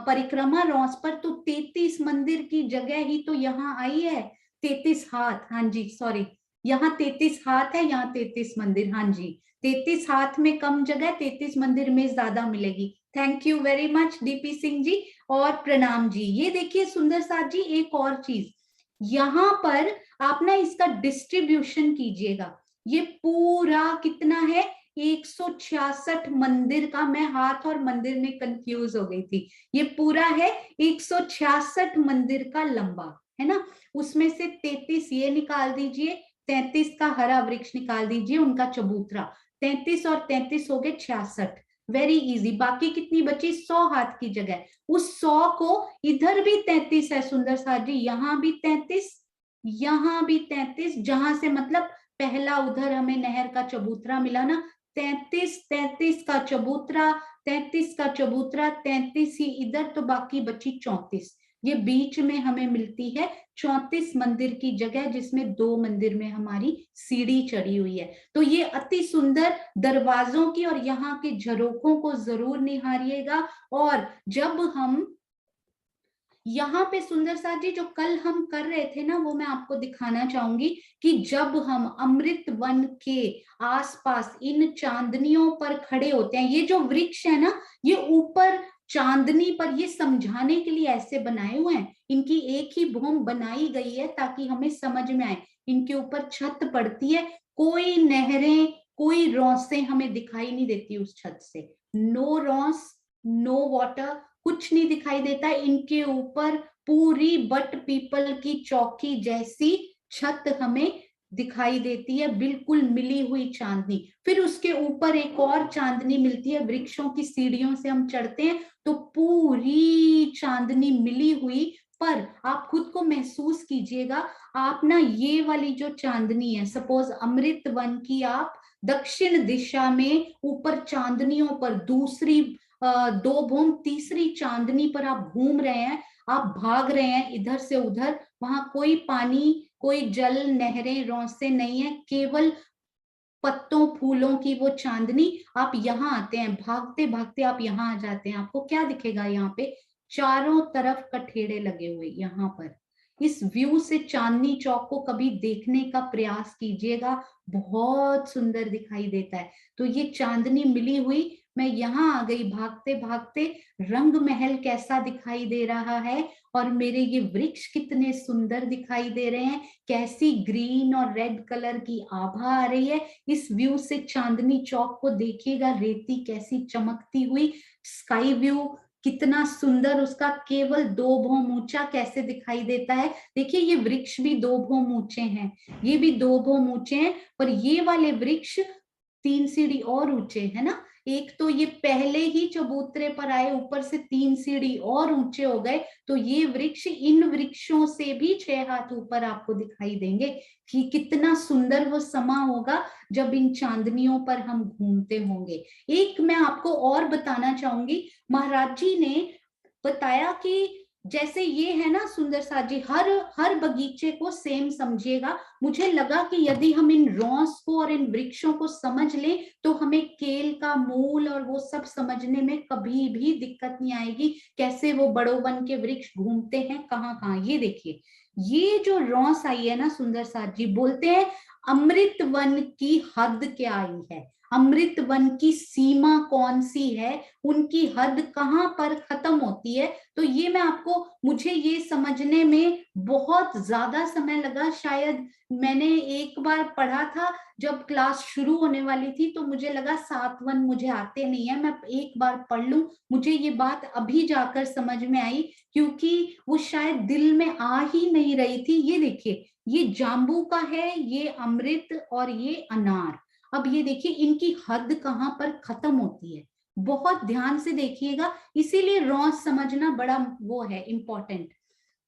परिक्रमा रॉस पर, तो 33 मंदिर की जगह ही तो यहाँ आई है 33 हाथ। हाँ जी, सॉरी, यहाँ 33 हाथ है, यहाँ 33 मंदिर। हाँ जी, 33 हाथ में कम जगह, 33 मंदिर में ज्यादा मिलेगी। Thank you very much DP Singh ji, और प्रणाम जी। ये देखिए सुंदर साथ जी, एक और चीज यहाँ पर आप ना इसका डिस्ट्रीब्यूशन कीजिएगा। ये पूरा कितना है? 166 मंदिर का, मैं हाथ और मंदिर में कंफ्यूज हो गई थी। ये पूरा है 166 मंदिर का लंबा, है ना। उसमें से 33 ये निकाल दीजिए, 33 का हरा वृक्ष निकाल दीजिए, उनका चबूतरा, 33 और 33 हो गए 66। Very easy. बाकी कितनी बची? 100 हाथ की जगह। उस 100 को इधर भी 33 है सुंदर साथ जी, यहां भी 33, यहां भी 33, जहां से मतलब पहला उधर हमें नहर का चबूतरा मिला ना, 33 33 का चबूतरा, 33 का चबूतरा, 33 ही इधर, तो बाकी बची 34। ये बीच में हमें मिलती है 34 मंदिर की जगह, जिसमें 2 मंदिर में हमारी सीढ़ी चढ़ी हुई है। तो ये अति सुंदर दरवाजों की और यहाँ के झरोखों को जरूर निहारिएगा। और जब हम यहाँ पे सुंदर सा जी जो कल हम कर रहे थे ना, वो मैं आपको दिखाना चाहूंगी कि जब हम अमृत वन के आसपास इन चांदनियों पर खड़े होते हैं, ये जो वृक्ष है ना, ये ऊपर चांदनी पर, ये समझाने के लिए ऐसे बनाए हुए हैं, इनकी एक ही भूम बनाई गई है ताकि हमें समझ में आए। इनके ऊपर छत पड़ती है, कोई नहरें, कोई रौसें हमें दिखाई नहीं देती उस छत से। नो रॉस, नो वाटर, कुछ नहीं दिखाई देता। इनके ऊपर पूरी बट पीपल की चौकी जैसी छत हमें दिखाई देती है, बिल्कुल मिली हुई चांदनी। फिर उसके ऊपर एक और चांदनी मिलती है, वृक्षों की सीढ़ियों से हम चढ़ते हैं तो पूरी चांदनी मिली हुई। पर आप खुद को महसूस कीजिएगा, आप ना ये वाली जो चांदनी है, सपोज अमृत वन की, आप दक्षिण दिशा में ऊपर चांदनियों पर दूसरी 2 भूम, तीसरी चांदनी पर आप घूम रहे हैं, आप भाग रहे हैं इधर से उधर, वहां कोई पानी, कोई जल, नहरें, रौसे नहीं है, केवल पत्तों फूलों की वो चांदनी। आप यहाँ आते हैं, भागते भागते आप यहाँ आ जाते हैं, आपको क्या दिखेगा? यहाँ पे चारों तरफ कठेड़े लगे हुए। यहाँ पर इस व्यू से चांदनी चौक को कभी देखने का प्रयास कीजिएगा, बहुत सुंदर दिखाई देता है। तो ये चांदनी मिली हुई, मैं यहाँ आ गई भागते भागते, रंग महल कैसा दिखाई दे रहा है, और मेरे ये वृक्ष कितने सुंदर दिखाई दे रहे हैं, कैसी ग्रीन और रेड कलर की आभा आ रही है। इस व्यू से चांदनी चौक को देखिएगा, रेती कैसी चमकती हुई, स्काई व्यू कितना सुंदर, उसका केवल 2 भौम ऊंचा कैसे दिखाई देता है। देखिए ये वृक्ष भी 2 भौम ऊंचे हैं, ये भी 2 भौम ऊंचे हैं, पर ये वाले वृक्ष 3 सीढ़ी और ऊंचे है ना। एक तो ये पहले ही चबूतरे पर आए, ऊपर से 3 सीढ़ी और ऊंचे हो गए, तो ये वृक्ष इन वृक्षों से भी 6 हाथ ऊपर आपको दिखाई देंगे। कि कितना सुंदर वो समा होगा जब इन चांदनियों पर हम घूमते होंगे। एक मैं आपको और बताना चाहूंगी, महाराज जी ने बताया कि जैसे ये है ना सुंदर सा जी, हर हर बगीचे को सेम समझिएगा। मुझे लगा कि यदि हम इन रॉस को और इन वृक्षों को समझ लें तो हमें केल का मूल और वो सब समझने में कभी भी दिक्कत नहीं आएगी, कैसे वो बड़ो वन के वृक्ष घूमते हैं कहाँ कहाँ। ये देखिए, ये जो रॉस आई है ना सुंदर सा जी, बोलते हैं अमृत वन की हद क्या आई है, अमृत वन की सीमा कौन सी है, उनकी हद कहाँ पर खत्म होती है। तो ये मैं आपको, मुझे ये समझने में बहुत ज्यादा समय लगा, शायद मैंने एक बार पढ़ा था जब क्लास शुरू होने वाली थी, तो मुझे लगा 7 वन मुझे आते नहीं है, मैं एक बार पढ़ लूं। मुझे ये बात अभी जाकर समझ में आई, क्योंकि वो शायद दिल में आ ही नहीं रही थी। ये देखिए, ये जाम्बू का है, ये अमृत और ये अनार। अब ये देखिए इनकी हद कहाँ पर खत्म होती है, बहुत ध्यान से देखिएगा, इसीलिए रॉस समझना बड़ा वो है इंपॉर्टेंट।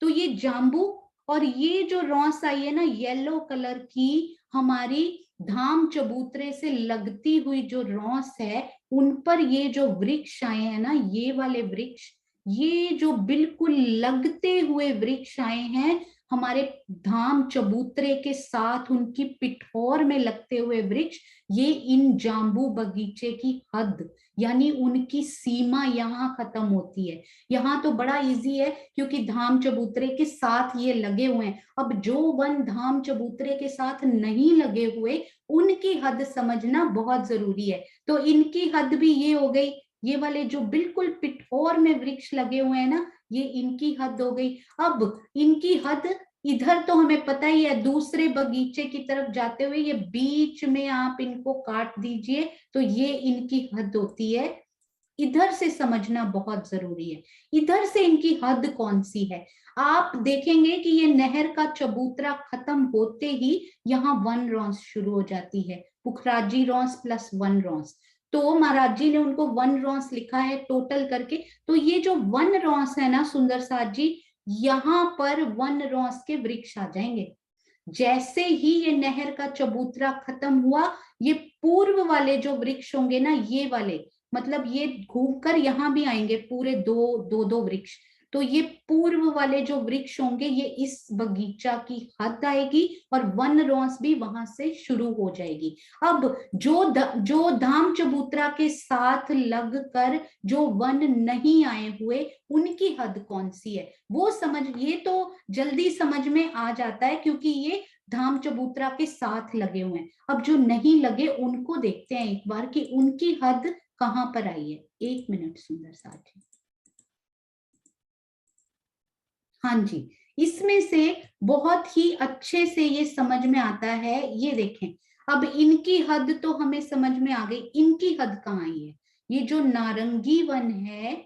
तो ये जाम्बू और ये जो रॉस आई है ना येलो कलर की, हमारी धाम चबूतरे से लगती हुई जो रॉस है, उन पर ये जो वृक्ष आए हैं ना, ये वाले वृक्ष, ये जो बिल्कुल लगते हुए वृक्ष आए हैं हमारे धाम चबूतरे के साथ, उनकी पिठोर में लगते हुए वृक्ष, ये इन जाम्बू बगीचे की हद, यानी उनकी सीमा यहाँ खत्म होती है। यहाँ तो बड़ा इजी है क्योंकि धाम चबूतरे के साथ ये लगे हुए हैं। अब जो वन धाम चबूतरे के साथ नहीं लगे हुए, उनकी हद समझना बहुत जरूरी है। तो इनकी हद भी ये हो गई, ये वाले जो बिल्कुल पिठोर में वृक्ष लगे हुए हैं ना, ये इनकी हद हो गई। अब इनकी हद इधर तो हमें पता ही है, दूसरे बगीचे की तरफ जाते हुए ये बीच में आप इनको काट दीजिए तो ये इनकी हद होती है। इधर से समझना बहुत जरूरी है, इधर से इनकी हद कौन सी है। आप देखेंगे कि ये नहर का चबूतरा खत्म होते ही यहाँ वन रॉस शुरू हो जाती है, पुखराजी रॉस प्लस वन रॉस। तो महाराज जी ने उनको वन रॉस लिखा है टोटल करके। तो ये जो वन रॉस है ना सुंदर साथ जी, यहाँ पर वन रॉस के वृक्ष आ जाएंगे। जैसे ही ये नहर का चबूतरा खत्म हुआ, ये पूर्व वाले जो वृक्ष होंगे ना, ये वाले, मतलब ये घूमकर यहाँ भी आएंगे पूरे दो दो दो वृक्ष। तो ये पूर्व वाले जो वृक्ष होंगे ये इस बगीचा की हद आएगी और वन रॉस भी वहां से शुरू हो जाएगी। अब जो धाम चबूतरा के साथ लगकर जो वन नहीं आए हुए, उनकी हद कौन सी है वो समझ, ये तो जल्दी समझ में आ जाता है क्योंकि ये धाम चबूतरा के साथ लगे हुए हैं। अब जो नहीं लगे उनको देखते हैं एक बार कि उनकी हद कहां पर आई है। एक मिनट सुंदर साथी। हाँ जी, इसमें से बहुत ही अच्छे से ये समझ में आता है। ये देखें, अब इनकी हद तो हमें समझ में आ गई, इनकी हद कहाँ आई है। ये जो नारंगी वन है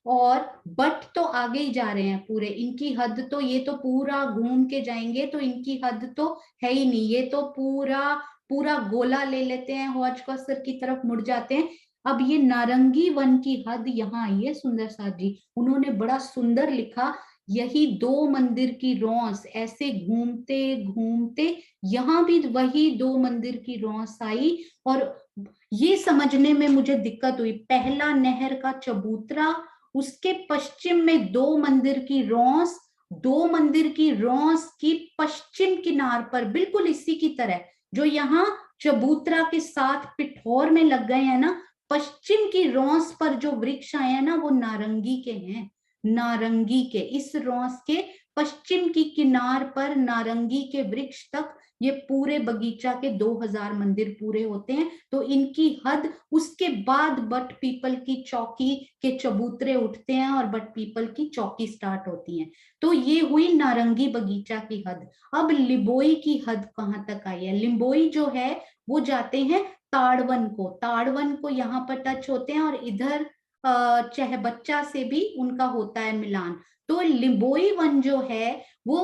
और बट तो आगे ही जा रहे हैं पूरे, इनकी हद तो, ये तो पूरा घूम के जाएंगे तो इनकी हद तो है ही नहीं, ये तो पूरा पूरा गोला ले लेते हैं, हौज कौसर की तरफ मुड़ जाते हैं। अब ये नारंगी वन की हद यहाँ आई है सुंदर साथ जी, उन्होंने बड़ा सुंदर लिखा, यही दो मंदिर की रौस ऐसे घूमते घूमते यहाँ भी वही दो मंदिर की रौस आई। और ये समझने में मुझे दिक्कत हुई, पहला नहर का चबूतरा, उसके पश्चिम में दो मंदिर की रौस, दो मंदिर की रौस की पश्चिम किनार पर बिल्कुल इसी की तरह जो यहाँ चबूतरा के साथ पिठौर में लग गए हैं ना, पश्चिम की रौस पर जो वृक्ष आए हैं ना वो नारंगी के हैं। नारंगी के इस रॉस के पश्चिम की किनार पर नारंगी के वृक्ष तक ये पूरे बगीचा के 2000 मंदिर पूरे होते हैं। तो इनकी हद, उसके बाद बट पीपल की चौकी के चबूतरे उठते हैं और बट पीपल की चौकी स्टार्ट होती है। तो ये हुई नारंगी बगीचा की हद। अब लिंबोई की हद कहां तक आई है। लिंबोई जो है वो जाते हैं ताड़वन को, ताड़वन को यहाँ पर टच होते हैं और इधर चाहे बच्चा से भी उनका होता है मिलान। तो लिंबोई वन जो है वो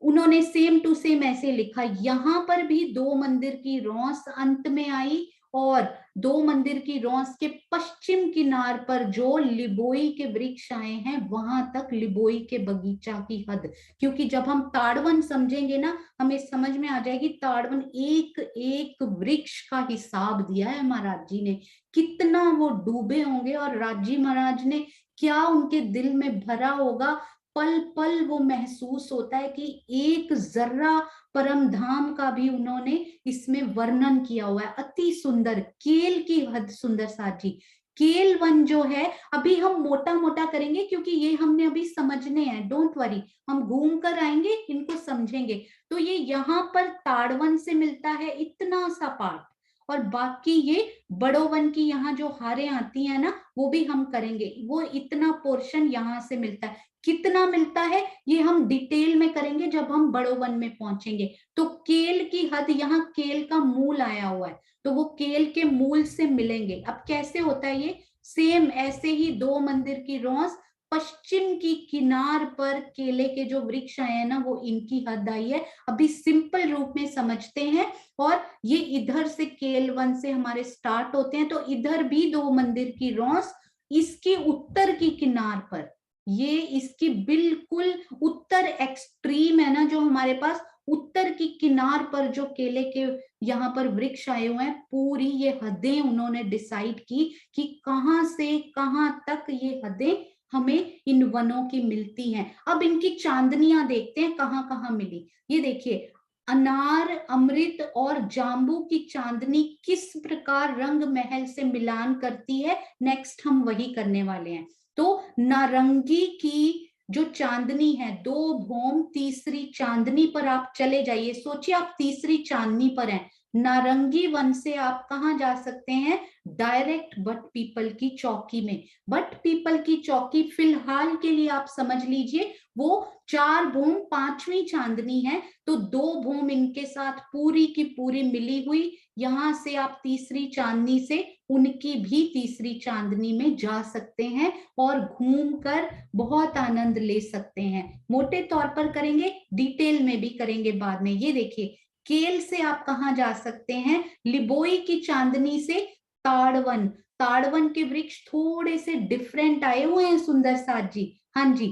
उन्होंने सेम टू सेम ऐसे लिखा, यहाँ पर भी दो मंदिर की रौस अंत में आई और दो मंदिर की रौस के पश्चिम किनार पर जो लिबोई के वृक्ष आए हैं वहां तक लिबोई के बगीचा की हद। क्योंकि जब हम ताड़वन समझेंगे ना, हमें समझ में आ जाएगी ताड़वन एक एक वृक्ष का हिसाब दिया है महाराज जी ने, कितना वो डूबे होंगे और राजी महाराज ने क्या उनके दिल में भरा होगा। पल पल वो महसूस होता है कि एक जर्रा परम धाम का भी उन्होंने इसमें वर्णन किया हुआ है। अति सुंदर केल की हद सुंदर साथ जी। केल वन जो है अभी हम मोटा मोटा करेंगे क्योंकि ये हमने अभी समझने हैं, डोंट वरी, हम घूम कर आएंगे इनको समझेंगे। तो ये यहाँ पर ताड़वन से मिलता है इतना सा पार्ट, और बाकी ये बड़ो वन की यहाँ जो हारें आती हैं ना वो भी हम करेंगे, वो इतना पोर्शन यहाँ से मिलता है। कितना मिलता है ये हम डिटेल में करेंगे जब हम बड़ो वन में पहुंचेंगे। तो केल की हद, यहाँ केल का मूल आया हुआ है तो वो केल के मूल से मिलेंगे। अब कैसे होता है ये, सेम ऐसे ही दो मंदिर की रौस पश्चिम की किनार पर केले के जो वृक्ष आए हैं ना वो इनकी हद आई है। अभी सिंपल रूप में समझते हैं। और ये इधर से केल वन से हमारे स्टार्ट होते हैं तो इधर भी दो मंदिर की रौस इसकी उत्तर की किनार पर, ये इसकी बिल्कुल उत्तर एक्सट्रीम है ना जो हमारे पास, उत्तर की किनार पर जो केले के यहाँ पर वृक्ष आए हुए हैं, पूरी ये हदें उन्होंने डिसाइड की कि कहां से कहां तक ये हदें हमें इन वनों की मिलती हैं। अब इनकी चांदनियां देखते हैं कहां कहां मिली। ये देखिए, अनार, अमृत और जांबू की चांदनी किस प्रकार रंग महल से मिलान करती है, नेक्स्ट हम वही करने वाले हैं। तो नारंगी की जो चांदनी है, दो भौम तीसरी चांदनी पर आप चले जाइए, सोचिए आप तीसरी चांदनी पर हैं, नारंगी वन से आप कहाँ जा सकते हैं? डायरेक्ट बट पीपल की चौकी में। बट पीपल की चौकी फिलहाल के लिए आप समझ लीजिए वो 4 भूम 5वीं चांदनी है, तो 2 भूम इनके साथ पूरी की पूरी मिली हुई। यहां से आप तीसरी चांदनी से उनकी भी तीसरी चांदनी में जा सकते हैं और घूमकर बहुत आनंद ले सकते हैं। मोटे तौर पर करेंगे, डिटेल में भी करेंगे बाद में। ये देखिए, केल से आप कहाँ जा सकते हैं? लिबोई की चांदनी से ताड़वन। ताड़वन के वृक्ष थोड़े से डिफरेंट आए हुए हैं सुंदर साथ जी। हाँ जी,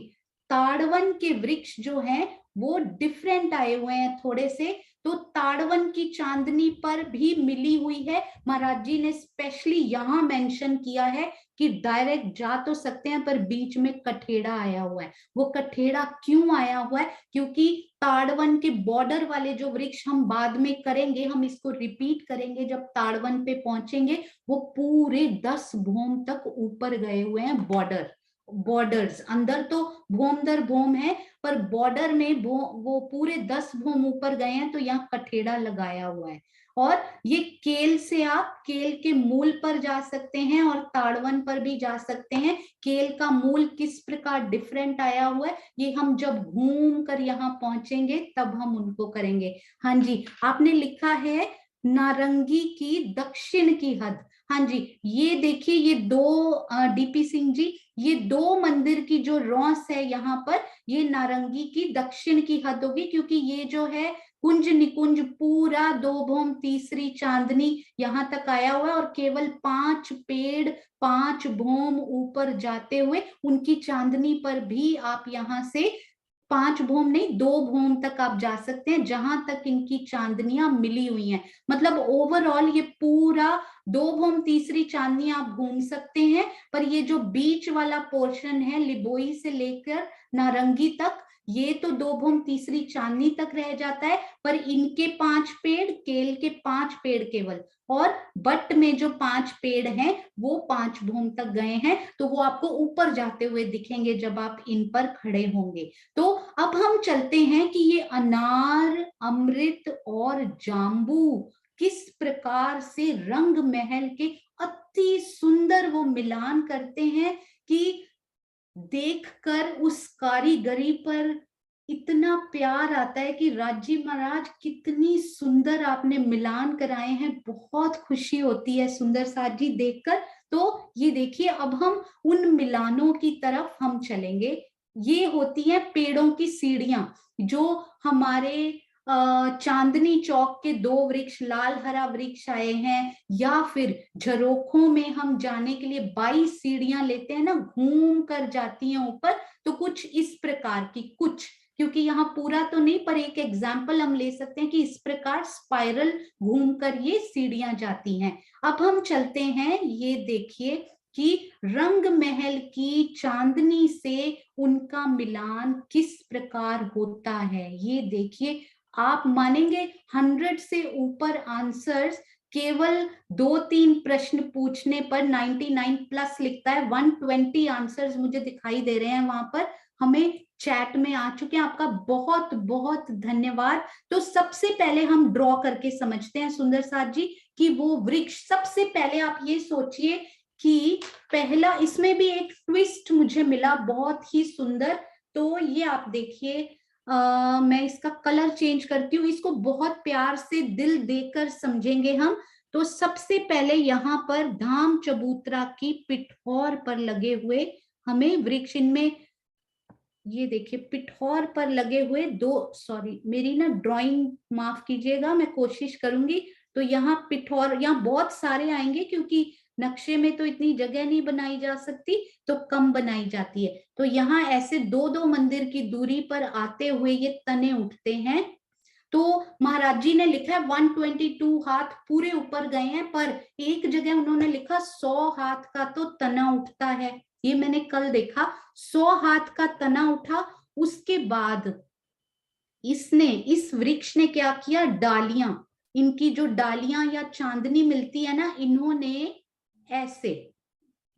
ताड़वन के वृक्ष जो हैं वो डिफरेंट आए हुए हैं थोड़े से, तो ताड़वन की चांदनी पर भी मिली हुई है। महाराज जी ने स्पेशली यहां मेंशन किया है कि डायरेक्ट जा तो सकते हैं पर बीच में कठेड़ा आया हुआ है। वो कठेड़ा क्यों आया हुआ है? क्योंकि ताड़वन के बॉर्डर वाले जो वृक्ष हम बाद में करेंगे, हम इसको रिपीट करेंगे जब ताड़वन पे पहुंचेंगे, वो पूरे 10 भूम तक ऊपर गए हुए हैं। बॉर्डर्स अंदर तो भूम दर भूम है, पर बॉर्डर में वो पूरे 10 भूम ऊपर गए हैं, तो यहाँ कठेड़ा लगाया हुआ है। और ये केल से आप केल के मूल पर जा सकते हैं और ताड़वन पर भी जा सकते हैं। केल का मूल किस प्रकार डिफरेंट आया हुआ है, ये हम जब घूम कर यहाँ पहुंचेंगे तब हम उनको करेंगे। हाँ जी, आपने लिखा है नारंगी की दक्षिण की हद। हाँ जी, ये देखिए, ये दो डीपी सिंह जी, ये 2 मंदिर की जो रौस है यहाँ पर, ये नारंगी की दक्षिण की हद होगी, क्योंकि ये जो है कुंज निकुंज पूरा 2 भूम तीसरी चांदनी यहाँ तक आया हुआ है, और केवल 5 पेड़ 5 भूम ऊपर जाते हुए उनकी चांदनी पर भी आप यहाँ से 5 भूम नहीं 2 भूम तक आप जा सकते हैं, जहां तक इनकी चांदनियां मिली हुई हैं। मतलब ओवरऑल ये पूरा 2 भूम तीसरी चांदनी आप घूम सकते हैं, पर ये जो बीच वाला पोर्शन है लिबोई से लेकर नारंगी तक, ये तो 2 भूम तीसरी चांदनी तक रह जाता है, पर इनके 5 पेड़, केल के 5 पेड़ केवल, और बट में जो 5 पेड़ हैं वो 5 भूम तक गए हैं, तो वो आपको ऊपर जाते हुए दिखेंगे जब आप इन पर खड़े होंगे। तो अब हम चलते हैं कि ये अनार, अमृत और जाम्बू किस प्रकार से रंग महल के अति सुंदर वो मिलान करते हैं कि देखकर उस कारीगरी पर इतना प्यार आता है कि राजी महाराज कितनी सुंदर आपने मिलान कराए हैं, बहुत खुशी होती है सुंदर साथ जी देखकर। तो ये देखिए, अब हम उन मिलानों की तरफ हम चलेंगे। ये होती हैं पेड़ों की सीढ़ियां, जो हमारे चांदनी चौक के 2 वृक्ष, लाल हरा वृक्ष आए हैं, या फिर झरोखों में हम जाने के लिए 22 सीढ़ियां लेते हैं ना, घूम कर जाती हैं ऊपर, तो कुछ इस प्रकार की, कुछ, क्योंकि यहाँ पूरा तो नहीं, पर एक एग्जाम्पल हम ले सकते हैं कि इस प्रकार स्पाइरल घूमकर ये सीढ़ियां जाती हैं। अब हम चलते हैं, ये देखिए कि रंग महल की चांदनी से उनका मिलान किस प्रकार होता है। ये देखिए, आप मानेंगे 100 से ऊपर आंसर्स केवल 2-3 प्रश्न पूछने पर 99 प्लस लिखता है। 120 आंसर्स मुझे दिखाई दे रहे हैं वहां पर, हमें चैट में आ चुके हैं। आपका बहुत बहुत धन्यवाद। तो सबसे पहले हम ड्रॉ करके समझते हैं सुंदर साथ जी कि वो वृक्ष, सबसे पहले आप ये सोचिए कि पहला, इसमें भी एक ट्विस्ट मुझे मिला बहुत ही सुंदर। तो ये आप देखिए, मैं इसका कलर चेंज करती हूँ, इसको बहुत प्यार से दिल देकर समझेंगे हम। तो सबसे पहले यहाँ पर धाम चबूतरा की पिठौर पर लगे हुए हमें वृक्ष, इनमें ये देखिए पिठौर पर लगे हुए 2, सॉरी मेरी ना ड्राइंग माफ कीजिएगा, मैं कोशिश करूंगी। तो यहाँ पिठौर, यहाँ बहुत सारे आएंगे क्योंकि नक्शे में तो इतनी जगह नहीं बनाई जा सकती, तो कम बनाई जाती है। तो यहाँ ऐसे 2-2 मंदिर की दूरी पर आते हुए ये तने उठते हैं। तो महाराज जी ने लिखा है 122 हाथ पूरे ऊपर गए हैं, पर एक जगह उन्होंने लिखा 100 हाथ का तो तना उठता है। ये मैंने कल देखा, 100 हाथ का तना उठा। उसके बाद इस वृक्ष ने क्या किया, डालियां, इनकी जो डालियां या चांदनी मिलती है ना, इन्होंने ऐसे,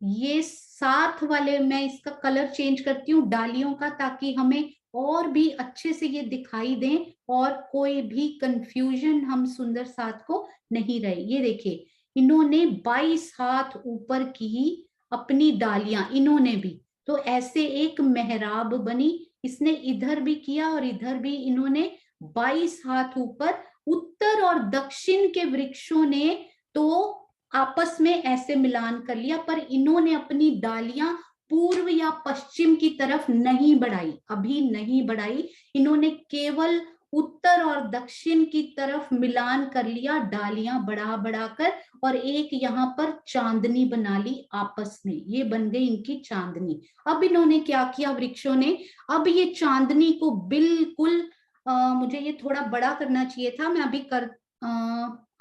ये साथ वाले, मैं इसका कलर चेंज करती हूँ डालियों का ताकि हमें और भी अच्छे से ये दिखाई दें और कोई भी कंफ्यूजन हम सुंदर साथ को नहीं रहे। ये देखिए, इन्होंने 22 हाथ ऊपर की अपनी डालियां, इन्होंने भी, तो ऐसे एक मेहराब बनी। इसने इधर भी किया और इधर भी इन्होंने 22 हाथ ऊपर, उत्तर और दक्षिण के वृक्षों ने तो आपस में ऐसे मिलान कर लिया, पर इन्होंने अपनी डालियां पूर्व या पश्चिम की तरफ नहीं बढ़ाई, अभी नहीं बढ़ाई। इन्होंने केवल उत्तर और दक्षिण की तरफ मिलान कर लिया, डालियां बढ़ा बढ़ाकर, और एक यहाँ पर चांदनी बना ली आपस में। ये बन गई इनकी चांदनी। अब इन्होंने क्या किया वृक्षों ने, अब ये चांदनी को बिल्कुल मुझे ये थोड़ा बड़ा करना चाहिए था, मैं अभी कर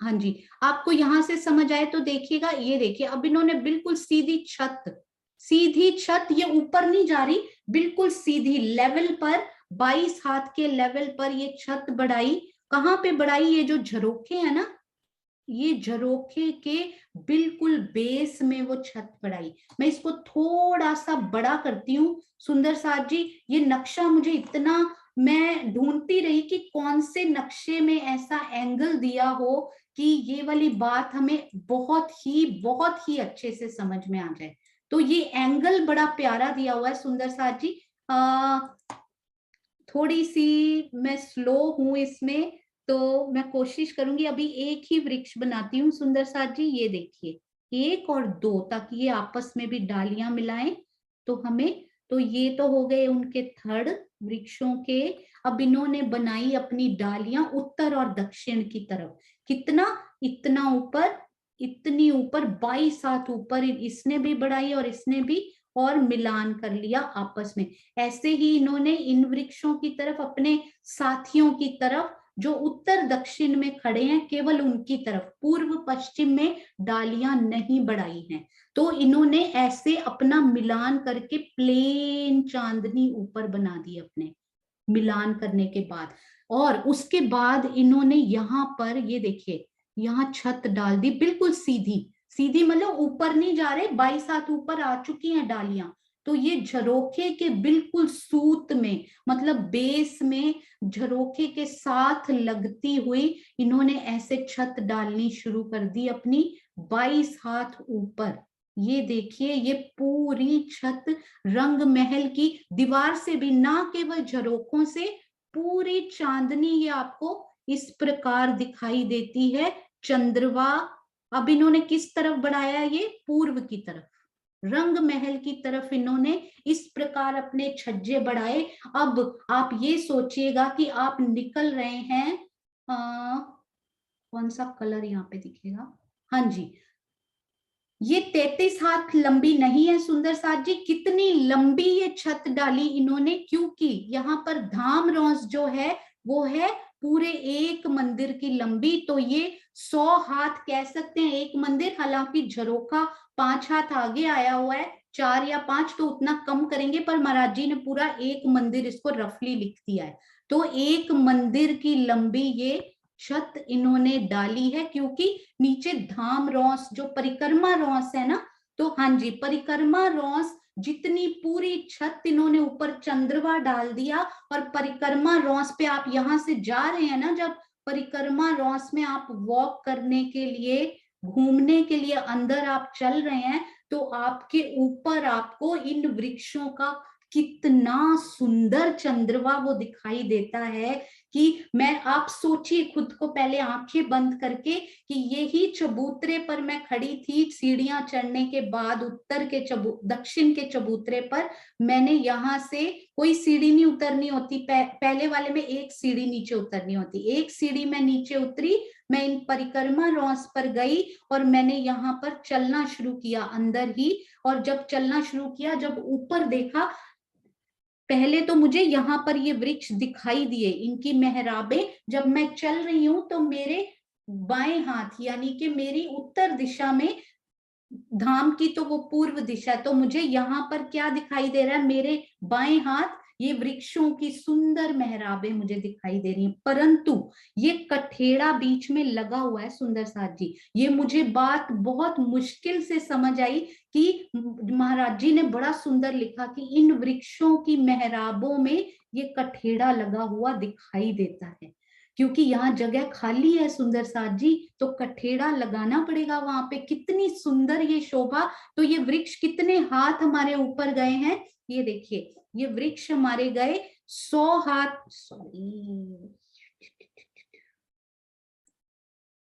हाँ जी, आपको यहां से समझ आए तो देखिएगा। ये देखिए, अब इन्होंने बिल्कुल सीधी छत, सीधी छत, ये ऊपर नहीं जा रही, बिल्कुल सीधी लेवल पर, 22 हाथ के लेवल पर ये छत बढ़ाई। कहाँ पे बढ़ाई, ये जो झरोखे है ना, ये झरोखे के बिल्कुल बेस में वो छत बढ़ाई। मैं इसको थोड़ा सा बड़ा करती हूँ सुंदर साथ जी। ये नक्शा मुझे इतना, मैं ढूंढती रही कि कौन से नक्शे में ऐसा एंगल दिया हो कि ये वाली बात हमें बहुत ही अच्छे से समझ में आ जाए। तो ये एंगल बड़ा प्यारा दिया हुआ है सुंदर साथ जी। थोड़ी सी मैं स्लो हूं इसमें, तो मैं कोशिश करूंगी। अभी एक ही वृक्ष बनाती हूँ सुंदर साथ जी। ये देखिए, 1 और 2, ताकि ये आपस में भी डालियां मिलाएं तो हमें, तो ये तो हो गए उनके थड़ वृक्षों के। अब इन्होंने बनाई अपनी डालियां उत्तर और दक्षिण की तरफ। कितना, इतना ऊपर, इतनी ऊपर, 22 हाथ ऊपर इसने भी बढ़ाई और इसने भी, और मिलान कर लिया आपस में। ऐसे ही इन्होंने इन वृक्षों की तरफ, अपने साथियों की तरफ जो उत्तर दक्षिण में खड़े हैं, केवल उनकी तरफ, पूर्व पश्चिम में डालियां नहीं बढ़ाई हैं। तो इन्होंने ऐसे अपना मिलान करके प्लेन चांदनी ऊपर बना दी अपने मिलान करने के बाद। और उसके बाद इन्होंने यहाँ पर, ये देखिए, यहाँ छत डाल दी बिल्कुल सीधी, सीधी मतलब ऊपर नहीं जा रहे, 22 हाथ ऊपर आ चुकी हैं डालियां। तो ये झरोखे के बिल्कुल सूत में, मतलब बेस में, झरोखे के साथ लगती हुई इन्होंने ऐसे छत डालनी शुरू कर दी अपनी, 22 हाथ ऊपर। ये देखिए, ये पूरी छत रंग महल की दीवार से भी, ना केवल झरोखों से, पूरी चांदनी ये आपको इस प्रकार दिखाई देती है। चंद्रवा अब इन्होंने किस तरफ बढ़ाया, ये पूर्व की तरफ, रंग महल की तरफ इन्होंने इस प्रकार अपने छज्जे बढ़ाए। अब आप ये सोचिएगा कि आप निकल रहे हैं, कौन सा कलर यहाँ पे दिखेगा, हाँ जी, ये 33 हाथ लंबी नहीं है सुंदर साथ जी। कितनी लंबी ये छत डाली इन्होंने, क्योंकि यहाँ पर धाम रौस जो है वो है पूरे एक मंदिर की लंबी। तो ये 100 हाथ कह सकते हैं एक मंदिर। हालांकि झरोखा 5 हाथ आगे आया हुआ है, 4 या 5, तो उतना कम करेंगे, पर महाराज जी ने पूरा एक मंदिर इसको रफली लिख दिया है। तो एक मंदिर की लंबी ये छत इन्होंने डाली है, क्योंकि नीचे धाम रौस जो परिक्रमा रौस है ना, तो हाँ जी, परिक्रमा रौस जितनी पूरी छत इन्होंने ऊपर चंद्रवा डाल दिया। और परिक्रमा रौस पे आप यहां से जा रहे हैं ना, जब परिक्रमा रौस में आप वॉक करने के लिए, घूमने के लिए अंदर आप चल रहे हैं, तो आपके ऊपर आपको इन वृक्षों का कितना सुंदर चंद्रवा वो दिखाई देता है कि मैं, आप सोचिए खुद को पहले आंखें बंद करके कि यही चबूतरे पर मैं खड़ी थी सीढ़ियां चढ़ने के बाद, उत्तर के दक्षिण के चबूतरे पर। मैंने यहाँ से, कोई सीढ़ी नहीं उतरनी होती, पहले वाले में एक सीढ़ी नीचे उतरनी होती, एक सीढ़ी मैं नीचे उतरी, मैं इन परिक्रमा रौस पर गई और मैंने यहाँ पर चलना शुरू किया अंदर ही। और जब चलना शुरू किया, जब ऊपर देखा, पहले तो मुझे यहाँ पर ये वृक्ष दिखाई दिए, इनकी मेहराबें। जब मैं चल रही हूं तो मेरे बाएं हाथ, यानी कि मेरी उत्तर दिशा में, धाम की तो वो पूर्व दिशा है, तो मुझे यहाँ पर क्या दिखाई दे रहा है, मेरे बाएं हाथ ये वृक्षों की सुंदर मेहराबें मुझे दिखाई दे रही हैं। परंतु ये कठेड़ा बीच में लगा हुआ है सुंदर साथ जी। ये मुझे बात बहुत मुश्किल से समझ आई कि महाराज जी ने बड़ा सुंदर लिखा कि इन वृक्षों की मेहराबों में ये कठेड़ा लगा हुआ दिखाई देता है, क्योंकि यहाँ जगह खाली है सुंदर साथ जी, तो कठेड़ा लगाना पड़ेगा वहां पे। कितनी सुंदर ये शोभा। तो ये वृक्ष कितने हाथ हमारे ऊपर गए हैं, ये देखिए, ये वृक्ष हमारे गए 100 हाथ, सॉरी,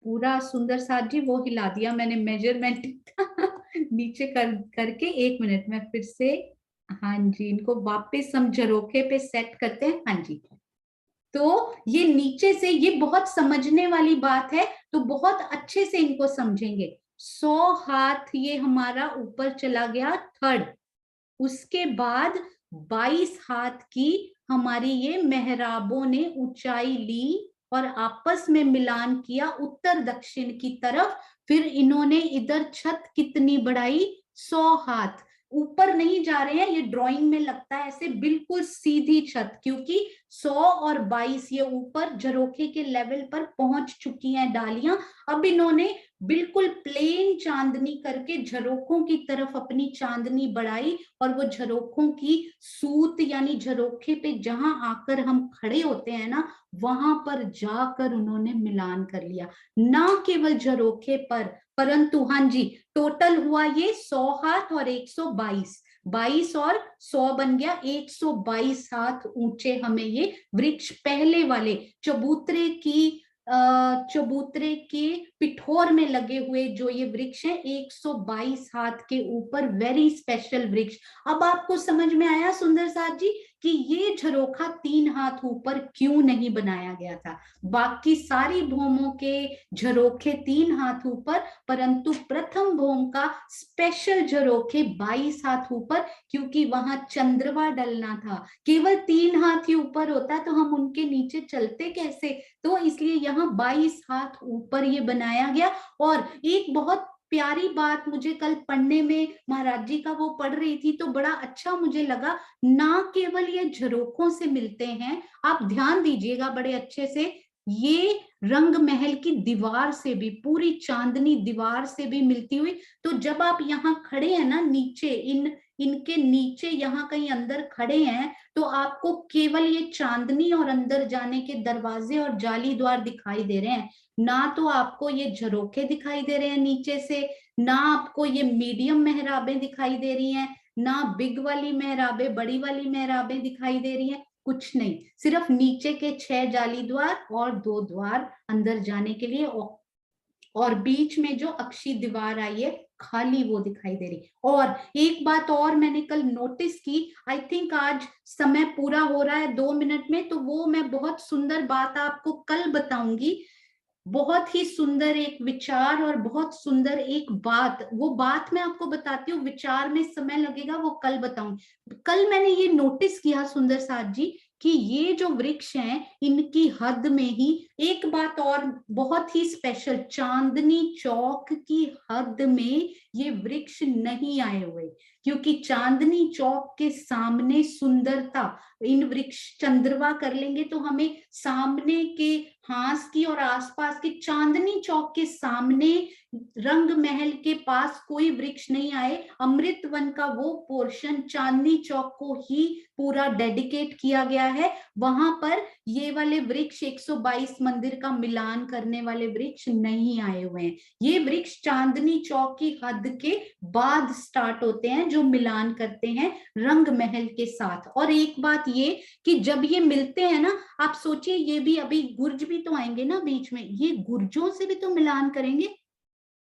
पूरा सुंदर साथ जी वो हिला दिया मैंने मेजरमेंट नीचे करके। 1 मिनट में फिर से, हाँ जी, इनको वापस हम झरोखे पे सेट करते हैं। हाँ जी, तो ये नीचे से, ये बहुत समझने वाली बात है, तो बहुत अच्छे से इनको समझेंगे। 100 हाथ ये हमारा ऊपर चला गया, थर्ड। उसके बाद 22 हाथ की हमारी ये मेहराबों ने ऊंचाई ली और आपस में मिलान किया उत्तर दक्षिण की तरफ। फिर इन्होंने इधर छत कितनी बढ़ाई, 100 हाथ। ऊपर नहीं जा रहे हैं, ये ड्राइंग में लगता है ऐसे बिल्कुल सीधी छत, क्योंकि 100 और 22 ये ऊपर झरोखे के लेवल पर पहुंच चुकी हैं डालियां। अब इन्होंने बिल्कुल प्लेन चांदनी करके झरोखों की तरफ अपनी चांदनी बढ़ाई, और वो झरोखों की सूत यानी झरोखे पे जहां आकर हम खड़े होते हैं ना, वहां पर जाकर उन्होंने मिलान कर लिया। ना केवल झरोखे पर, परंतु हाँ जी, टोटल हुआ ये 100 हाथ और 122, 22 और 100 बन गया 122 हाथ ऊंचे हमें ये वृक्ष पहले वाले चबूतरे के पिठोर में लगे हुए जो ये वृक्ष है, 122 हाथ के ऊपर, वेरी स्पेशल वृक्ष। अब आपको समझ में आया सुंदर साथ जी कि ये झरोखा 3 हाथ ऊपर क्यों नहीं बनाया गया था। बाकी सारी भौमों के झरोखे 3 हाथ ऊपर, परंतु प्रथम भौम का स्पेशल झरोखे 22 हाथ ऊपर, क्योंकि वहां चंद्रमा डलना था। केवल 3 हाथ ही ऊपर होता तो हम उनके नीचे चलते कैसे, तो इसलिए यहाँ 22 हाथ ऊपर ये बनाया गया। और एक बहुत प्यारी बात मुझे कल पढ़ने में, महाराज जी का वो पढ़ रही थी तो बड़ा अच्छा मुझे लगा, ना केवल ये झरोखों से मिलते हैं, आप ध्यान दीजिएगा बड़े अच्छे से, ये रंग महल की दीवार से भी, पूरी चांदनी दीवार से भी मिलती हुई। तो जब आप यहाँ खड़े हैं ना नीचे, इनके नीचे यहाँ कहीं अंदर खड़े हैं, तो आपको केवल ये चांदनी और अंदर जाने के दरवाजे और जाली द्वार दिखाई दे रहे हैं, ना तो आपको ये झरोखे दिखाई दे रहे हैं नीचे से, ना आपको ये मीडियम मेहराबें दिखाई दे रही हैं, ना बिग वाली मेहराबें, बड़ी वाली मेहराबें दिखाई दे रही हैं, कुछ नहीं। सिर्फ नीचे के 6 जाली द्वार और 2 द्वार अंदर जाने के लिए, और बीच में जो अक्षी दीवार आई है खाली, वो दिखाई दे रही। और एक बात और मैंने कल नोटिस की, आई थिंक आज समय पूरा हो रहा है 2 मिनट में, तो वो मैं बहुत सुंदर बात आपको कल बताऊंगी। बहुत ही सुंदर एक विचार और बहुत सुंदर एक बात, वो बात मैं आपको बताती हूँ, विचार में समय लगेगा, वो कल बताऊंगी। कल मैंने ये नोटिस किया सुंदर साथ जी कि ये जो वृक्ष हैं, इनकी हद में ही एक बात और बहुत ही स्पेशल, चांदनी चौक की हद में ये वृक्ष नहीं आए हुए, क्योंकि चांदनी चौक के सामने सुंदरता, इन वृक्ष चंद्रवा कर लेंगे तो हमें सामने के हांस की और आसपास के चांदनी चौक के सामने रंग महल के पास कोई वृक्ष नहीं आए। अमृत वन का वो पोर्शन चांदनी चौक को ही पूरा डेडिकेट किया गया है, वहां पर ये वाले वृक्ष 122 मंदिर का मिलान करने वाले वृक्ष नहीं आए हुए हैं। ये वृक्ष चांदनी चौक की हद के बाद स्टार्ट होते हैं, जो मिलान करते हैं रंग महल के साथ। और एक बात ये कि जब ये मिलते हैं ना, आप सोचिए, ये भी अभी गुर्ज भी तो आएंगे ना बीच में, ये गुर्जों से भी तो मिलान करेंगे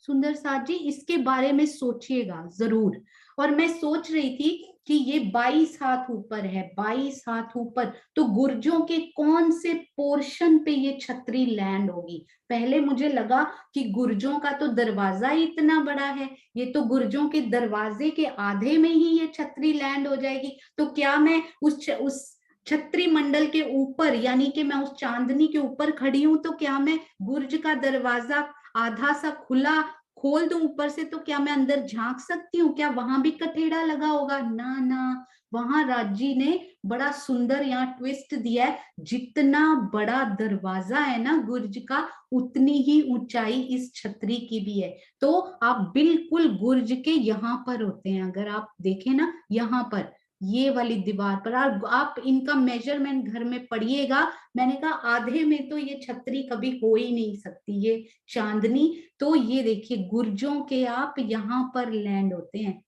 सुंदर साथ जी, इसके बारे में सोचिएगा जरूर। और मैं सोच रही थी कि ये 22 हाथ ऊपर है, 22 हाथ ऊपर, तो गुर्जों के कौन से पोर्शन पे ये छतरी लैंड होगी। पहले मुझे लगा कि गुर्जों का तो दरवाजा ही इतना बड़ा है, ये तो गुर्जों के दरवाजे के आधे में ही ये छतरी लैंड हो जाएगी, तो क्या मैं उस छत्री मंडल के ऊपर, यानी कि मैं उस चांदनी के ऊपर खड़ी हूं, तो क्या मैं गुर्ज का दरवाजा आधा सा खुला खोल दूं ऊपर से, तो क्या मैं अंदर झांक सकती हूँ, क्या वहां भी कठेड़ा लगा होगा, ना ना। वहां राजी ने बड़ा सुंदर यहाँ ट्विस्ट दिया है, जितना बड़ा दरवाजा है ना गुर्ज का, उतनी ही ऊंचाई इस छतरी की भी है। तो आप बिल्कुल गुर्ज के यहाँ पर होते हैं, अगर आप देखें ना यहाँ पर, ये वाली दीवार पर। आप इनका मेजरमेंट घर में पढ़िएगा। मैंने कहा आधे में तो ये छतरी कभी हो ही नहीं सकती, ये चांदनी। तो ये देखिए गुर्जों के आप यहाँ पर लैंड होते हैं।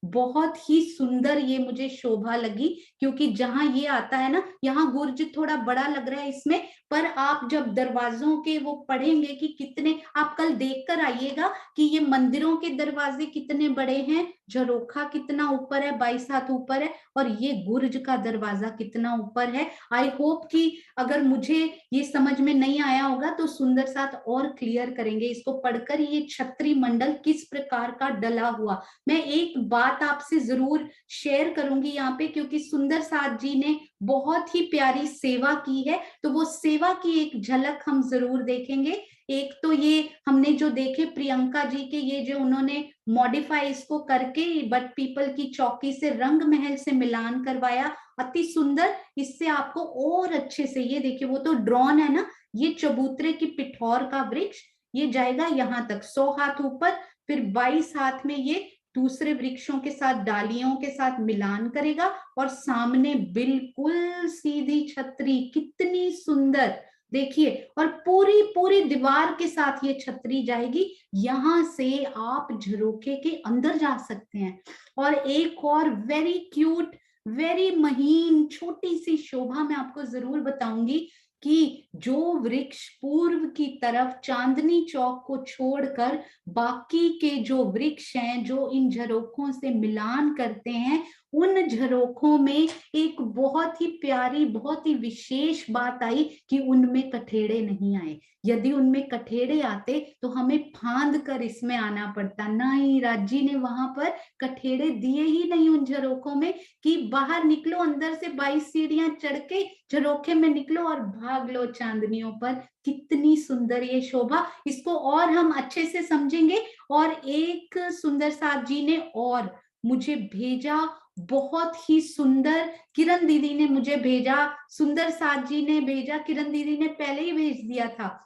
बहुत ही सुंदर ये मुझे शोभा लगी, क्योंकि जहां ये आता है ना, यहाँ गुर्ज थोड़ा बड़ा लग रहा है इसमें, पर आप जब दरवाजों के वो पढ़ेंगे कि कितने, आप कल देख कर आइएगा कि ये मंदिरों के दरवाजे कितने बड़े हैं, झरोखा कितना ऊपर है, 22 हाथ ऊपर है, और ये गुर्ज का दरवाजा कितना ऊपर है। आई होप कि अगर मुझे ये समझ में नहीं आया होगा तो सुंदर साथ और क्लियर करेंगे इसको पढ़कर, ये छत्री मंडल किस प्रकार का डला हुआ। मैं एक बात आपसे जरूर शेयर करूंगी यहाँ पे, क्योंकि सुंदर साथ जी ने बहुत ही प्यारी सेवा की है, तो वो सेवा की एक झलक हम जरूर देखेंगे। एक तो ये हमने जो देखे प्रियंका जी के, ये जो उन्होंने मॉडिफाई इसको करके बट पीपल की चौकी से रंग महल से मिलान करवाया, अति सुंदर। इससे आपको और अच्छे से, ये देखिए वो तो ड्रॉन है ना, ये चबूतरे की पिठौर का वृक्ष, ये जाएगा यहाँ तक 100 हाथ ऊपर, फिर 22 हाथ में ये दूसरे वृक्षों के साथ डालियों के साथ मिलान करेगा, और सामने बिल्कुल सीधी छतरी, कितनी सुंदर देखिए। और पूरी पूरी दीवार के साथ ये छतरी जाएगी, यहां से आप झरोखे के अंदर जा सकते हैं। और एक और वेरी क्यूट, वेरी महीन छोटी सी शोभा मैं आपको जरूर बताऊंगी कि जो वृक्ष पूर्व की तरफ चांदनी चौक को छोड़कर बाकी के जो वृक्ष हैं जो इन झरोखों से मिलान करते हैं, उन झरोखों में एक बहुत ही प्यारी, बहुत ही विशेष बात आई कि उनमें कठेड़े नहीं आए। यदि उनमें कठेड़े आते तो हमें फांद कर इसमें आना पड़ता। नहीं, राजी ने वहां पर कठेड़े दिए ही नहीं उन झरोखों में, कि बाहर निकलो अंदर से 22 सीढ़ियां चढ़ के झरोखे में निकलो और भाग लो चांदनियों पर। कितनी सुंदर ये शोभा, इसको और हम अच्छे से समझेंगे। और एक सुंदर साथ जी ने और मुझे भेजा, बहुत ही सुंदर, किरण दीदी ने मुझे भेजा, सुंदर साथ जी ने भेजा, किरण दीदी ने पहले ही भेज दिया था।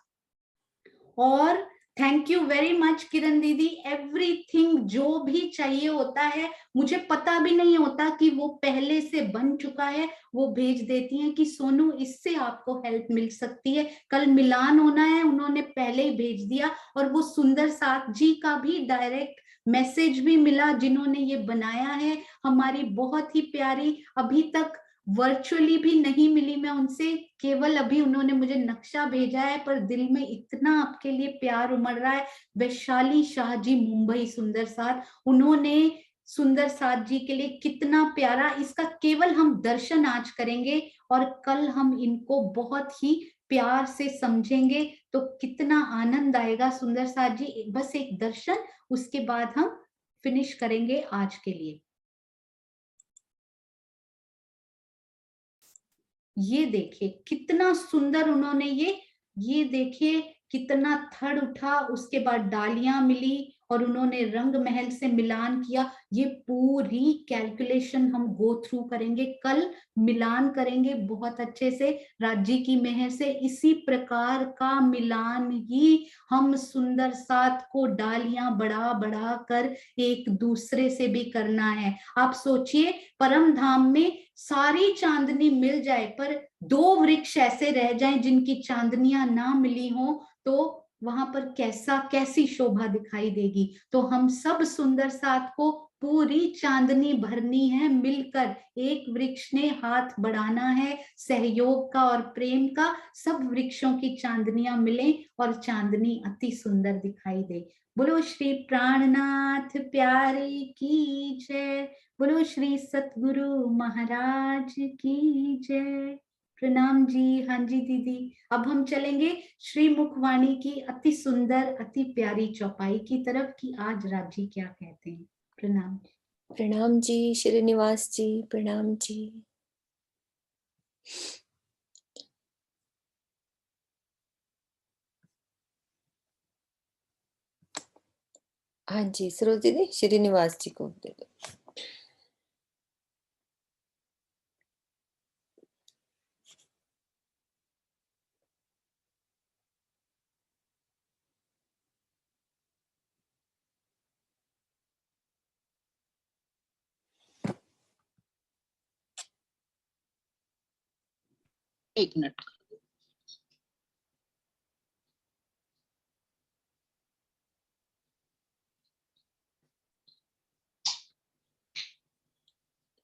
और थैंक यू वेरी मच किरण दीदी, एवरीथिंग जो भी चाहिए होता है, मुझे पता भी नहीं होता कि वो पहले से बन चुका है, वो भेज देती हैं कि सोनू इससे आपको हेल्प मिल सकती है, कल मिलान होना है, उन्होंने पहले ही भेज दिया। और वो सुंदर साथ जी का भी डायरेक्ट मैसेज भी मिला जिन्होंने ये बनाया है, हमारी बहुत ही प्यारी, अभी तक वर्चुअली भी नहीं मिली मैं उनसे, केवल अभी उन्होंने मुझे नक्शा भेजा है, पर दिल में इतना आपके लिए प्यार उमड़ रहा है। वैशाली शाह जी, मुंबई, सुंदर साथ, उन्होंने सुंदर साथ जी के लिए कितना प्यारा, इसका केवल हम दर्शन आज करेंगे और कल हम इनको बहुत ही प्यार से समझेंगे, तो कितना आनंद आएगा। सुंदर साथ जी बस एक दर्शन, उसके बाद हम फिनिश करेंगे आज के लिए। ये देखिए कितना सुंदर उन्होंने ये देखिए कितना थड़ उठा, उसके बाद डालियां मिली और उन्होंने रंग महल से मिलान किया। ये पूरी कैलकुलेशन हम गो थ्रू करेंगे, कल मिलान करेंगे बहुत अच्छे से, राज्य की मेहर से। इसी प्रकार का मिलान ही हम सुंदर साथ को डालियां बढ़ा बढ़ा कर एक दूसरे से भी करना है। आप सोचिए परम धाम में सारी चांदनी मिल जाए, पर 2 वृक्ष ऐसे रह जाएं जिनकी चांदनियां ना मिली हो, तो वहां पर कैसी शोभा दिखाई देगी। तो हम सब सुंदर साथ को पूरी चांदनी भरनी है मिलकर, एक वृक्ष ने हाथ बढ़ाना है सहयोग का और प्रेम का, सब वृक्षों की चांदनियां मिले और चांदनी अति सुंदर दिखाई दे। बोलो श्री प्राणनाथ प्यारे की जय, बोलो श्री सतगुरु महाराज की जय। प्रणाम जी। हाँ जी दीदी, अब हम चलेंगे श्री मुखवाणी की अति सुंदर अति प्यारी चौपाई की तरफ कि आज राजी क्या कहते हैं। प्रणाम। प्रणाम जी श्रीनिवास जी, प्रणाम जी। हाँ जी सरोज दीदी, श्रीनिवास जी को दे दो। एक मिनट।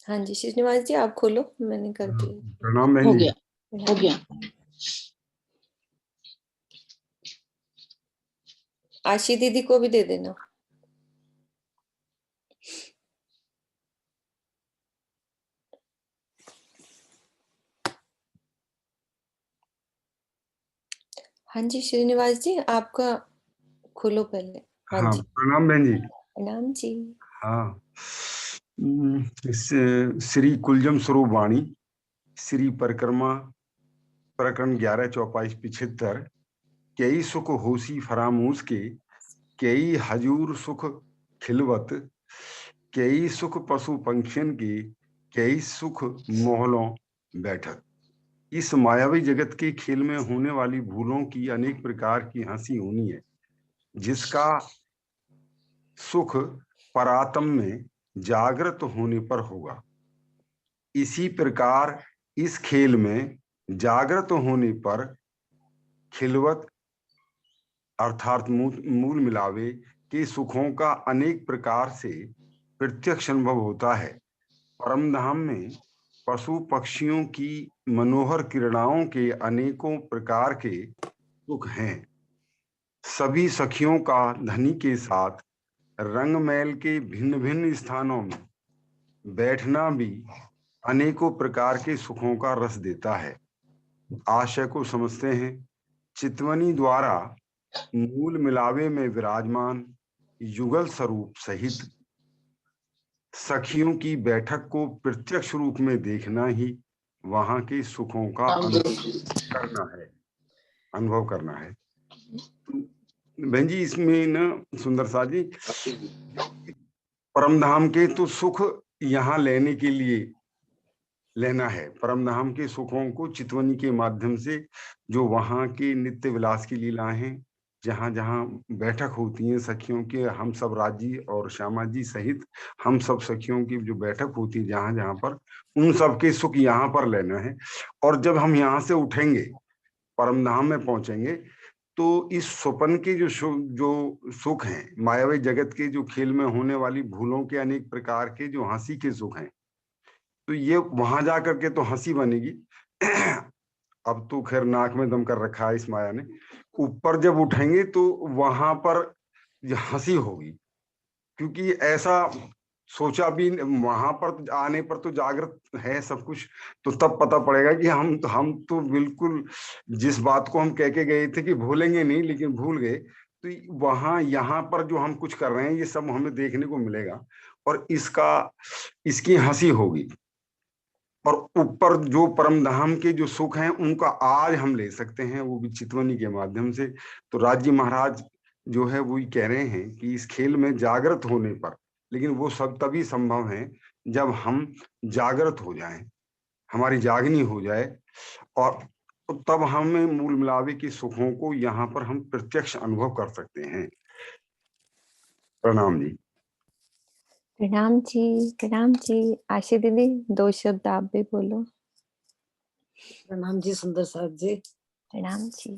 हाँ जी श्रीनिवास जी आप खोलो, मैंने कर दिया। प्रणाम बहन हो जी। गया, हो गया। आशी दीदी को भी दे देना। हाँ जी श्रीनिवास जी आपका खोलो पहले। हाँ हाँ जी प्रणाम बहन जी। प्रणाम जी। हाँ श्री कुलजम स्वरूप वाणी श्री परिक्रमा प्रकरण 11 चौपाई 75 कई सुख होसी फरामूस के कई हजूर सुख खिलवत कई सुख पशु पंखियन के कई सुख मोहलों बैठक। इस मायावी जगत के खेल में होने वाली भूलों की अनेक प्रकार की हंसी होनी है, जिसका सुख परात्म में जागृत होने पर होगा। इसी प्रकार इस खेल में जागृत होने पर खिलवत अर्थात मूल मिलावे के सुखों का अनेक प्रकार से प्रत्यक्ष अनुभव होता है। परमधाम में पशु पक्षियों की मनोहर क्रीड़ाओं के अनेकों प्रकार के सुख हैं। सभी सखियों का धनी के साथ रंगमैल के भिन्न भिन्न स्थानों में बैठना भी अनेकों प्रकार के सुखों का रस देता है। आशय को समझते हैं। चितवनी द्वारा मूल मिलावे में विराजमान युगल स्वरूप सहित सखियों की बैठक को प्रत्यक्ष रूप में देखना ही वहां के सुखों का अनुभव करना है। बहन जी इसमें ना सुंदर सा जी परमधाम के तो सुख यहाँ लेने के लिए लेना है। परमधाम के सुखों को चितवनी के माध्यम से जो वहाँ के नित्य विलास की लीलाएं हैं, जहाँ जहाँ बैठक होती है सखियों के, हम सब राजी और श्यामा जी सहित हम सब सखियों की जो बैठक होती है जहाँ जहाँ पर, उन सब के सुख यहाँ पर लेना है। और जब हम यहाँ से उठेंगे परमधाम में पहुंचेंगे तो इस स्वपन के जो सुख हैं, मायावी जगत के जो खेल में होने वाली भूलों के अनेक प्रकार के जो हंसी के सुख हैं, तो ये वहां जाकर के तो हंसी बनेगी। अब तो खैर नाक में दम कर रखा है इस माया ने। ऊपर जब उठेंगे तो वहां पर हंसी होगी, क्योंकि ऐसा सोचा भी वहां पर आने पर तो जागृत है सब कुछ। तो तब पता पड़ेगा कि हम तो बिल्कुल जिस बात को हम कह के गए थे कि भूलेंगे नहीं, लेकिन भूल गए। तो वहां यहाँ पर जो हम कुछ कर रहे हैं ये सब हमें देखने को मिलेगा और इसकी हंसी होगी। और ऊपर जो परमधाम के जो सुख हैं उनका आज हम ले सकते हैं, वो भी चितवनी के माध्यम से। तो राज्य महाराज जो है वो कह रहे हैं कि इस खेल में जागृत होने पर, लेकिन वो सब तभी संभव है जब हम जागृत हो जाएं, हमारी जागनी हो जाए, और तब हमें मूल मिलावे के सुखों को यहाँ पर हम प्रत्यक्ष अनुभव कर सकते हैं। प्रणाम जी। प्रणाम जी प्रणाम जी। आशी दीदी 2 शब्द आप भी बोलो। प्रणाम जी सुंदर साहब जी। प्रणाम जी।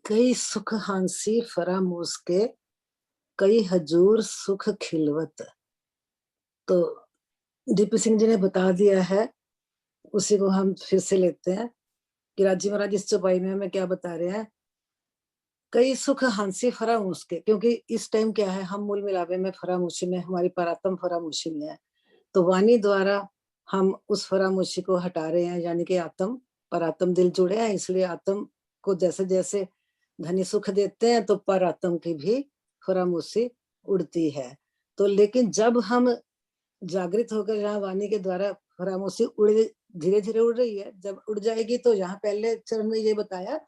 कई सुख हांसी फरामूस के कई हजूर सुख खिलवत। तो डीपी सिंह जी ने बता दिया है, उसी को हम फिर से लेते हैं कि राजी महाराज इस चौपाई में हमें क्या बता रहे हैं। कई सुख हांसी फरामूस के, क्योंकि इस टाइम क्या है, हम मूल मिलावे में फरामूशी में, हमारी परात्म फरामूशी में है। तो वाणी द्वारा हम उस फरामूशी को हटा रहे हैं, यानी कि आत्म परात्म दिल जुड़े हैं, इसलिए आत्म को जैसे जैसे धनी सुख देते हैं तो पर आत्म की भी फरामूशी उड़ती है। तो लेकिन जब हम जागृत होकर यहाँ वाणी के द्वारा फरामूशी धीरे धीरे उड़ रही है, जब उड़ जाएगी तो यहाँ पहले चरण में ये बताया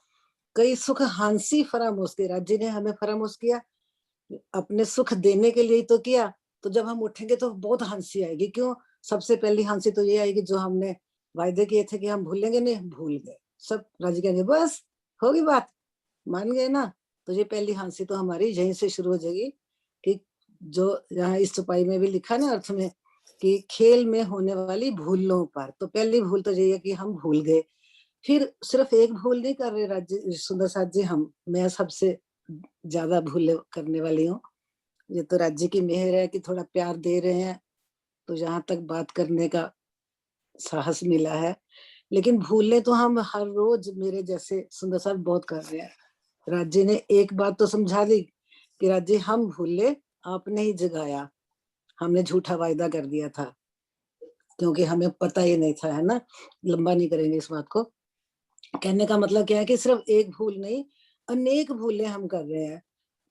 कई सुख हांसी फरामोश के। राज्य ने हमें फरामोश किया, अपने सुख देने के लिए तो किया। तो जब हम उठेंगे तो बहुत हंसी आएगी। क्यों? सबसे पहली हंसी तो ये आएगी जो हमने वायदे किए थे कि हम भूलेंगे नहीं, भूल गए। सब राज्य कहेंगे बस होगी बात, मान गए ना। तो ये पहली हंसी तो हमारी यहीं से शुरू हो जाएगी कि जो यहाँ इस चौपाई में भी लिखा ना अर्थ में कि खेल में होने वाली भूलों पर। तो पहली भूल तो यही है कि हम भूल गए। फिर सिर्फ एक भूल नहीं कर रहे राज्य सुंदर साथ जी, मैं सबसे ज्यादा भूल करने वाली हूँ। ये तो राज्य की मेहर है कि थोड़ा प्यार दे रहे हैं, तो यहाँ तक बात करने का साहस मिला है। लेकिन भूलने तो हम हर रोज मेरे जैसे सुंदर साहब बहुत कर रहे हैं। राज्य ने एक बात तो समझा दी कि राज्य हम भूले, आपने ही जगाया, हमने झूठा वायदा कर दिया था, क्योंकि हमें पता ही नहीं था, है ना। लंबा नहीं करेंगे इस बात को। कहने का मतलब क्या है कि सिर्फ एक भूल नहीं, अनेक भूलें हम कर रहे हैं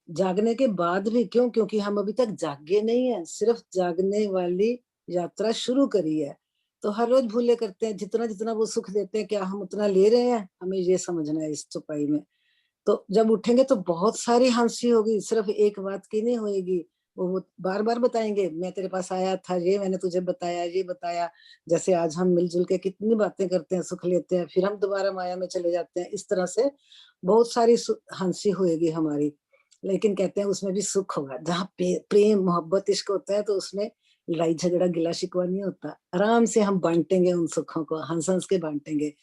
जागने के बाद भी। क्यों? क्योंकि हम अभी तक जागे नहीं है, सिर्फ जागने वाली यात्रा शुरू करी है। तो हर रोज भूले करते हैं, जितना जितना वो सुख देते हैं क्या हम उतना ले रहे हैं? हमें ये समझना है इस चौपाई में। तो जब उठेंगे तो बहुत सारी हंसी होगी, सिर्फ एक बात की नहीं होगी। वो बार बार बताएंगे, मैं तेरे पास आया था, ये मैंने तुझे बताया, ये बताया। जैसे आज हम मिलजुल के कितनी बातें करते हैं, सुख लेते हैं, फिर हम दोबारा माया में चले जाते हैं। इस तरह से बहुत सारी हंसी होएगी हमारी। लेकिन कहते हैं उसमें भी सुख होगा। जहाँ प्रेम मोहब्बत इश्क होता है तो उसमें लड़ाई झगड़ा गिला शिकवा नहीं होता। आराम से हम बांटेंगे उन सुखों को, हंस हंस के बांटेंगे।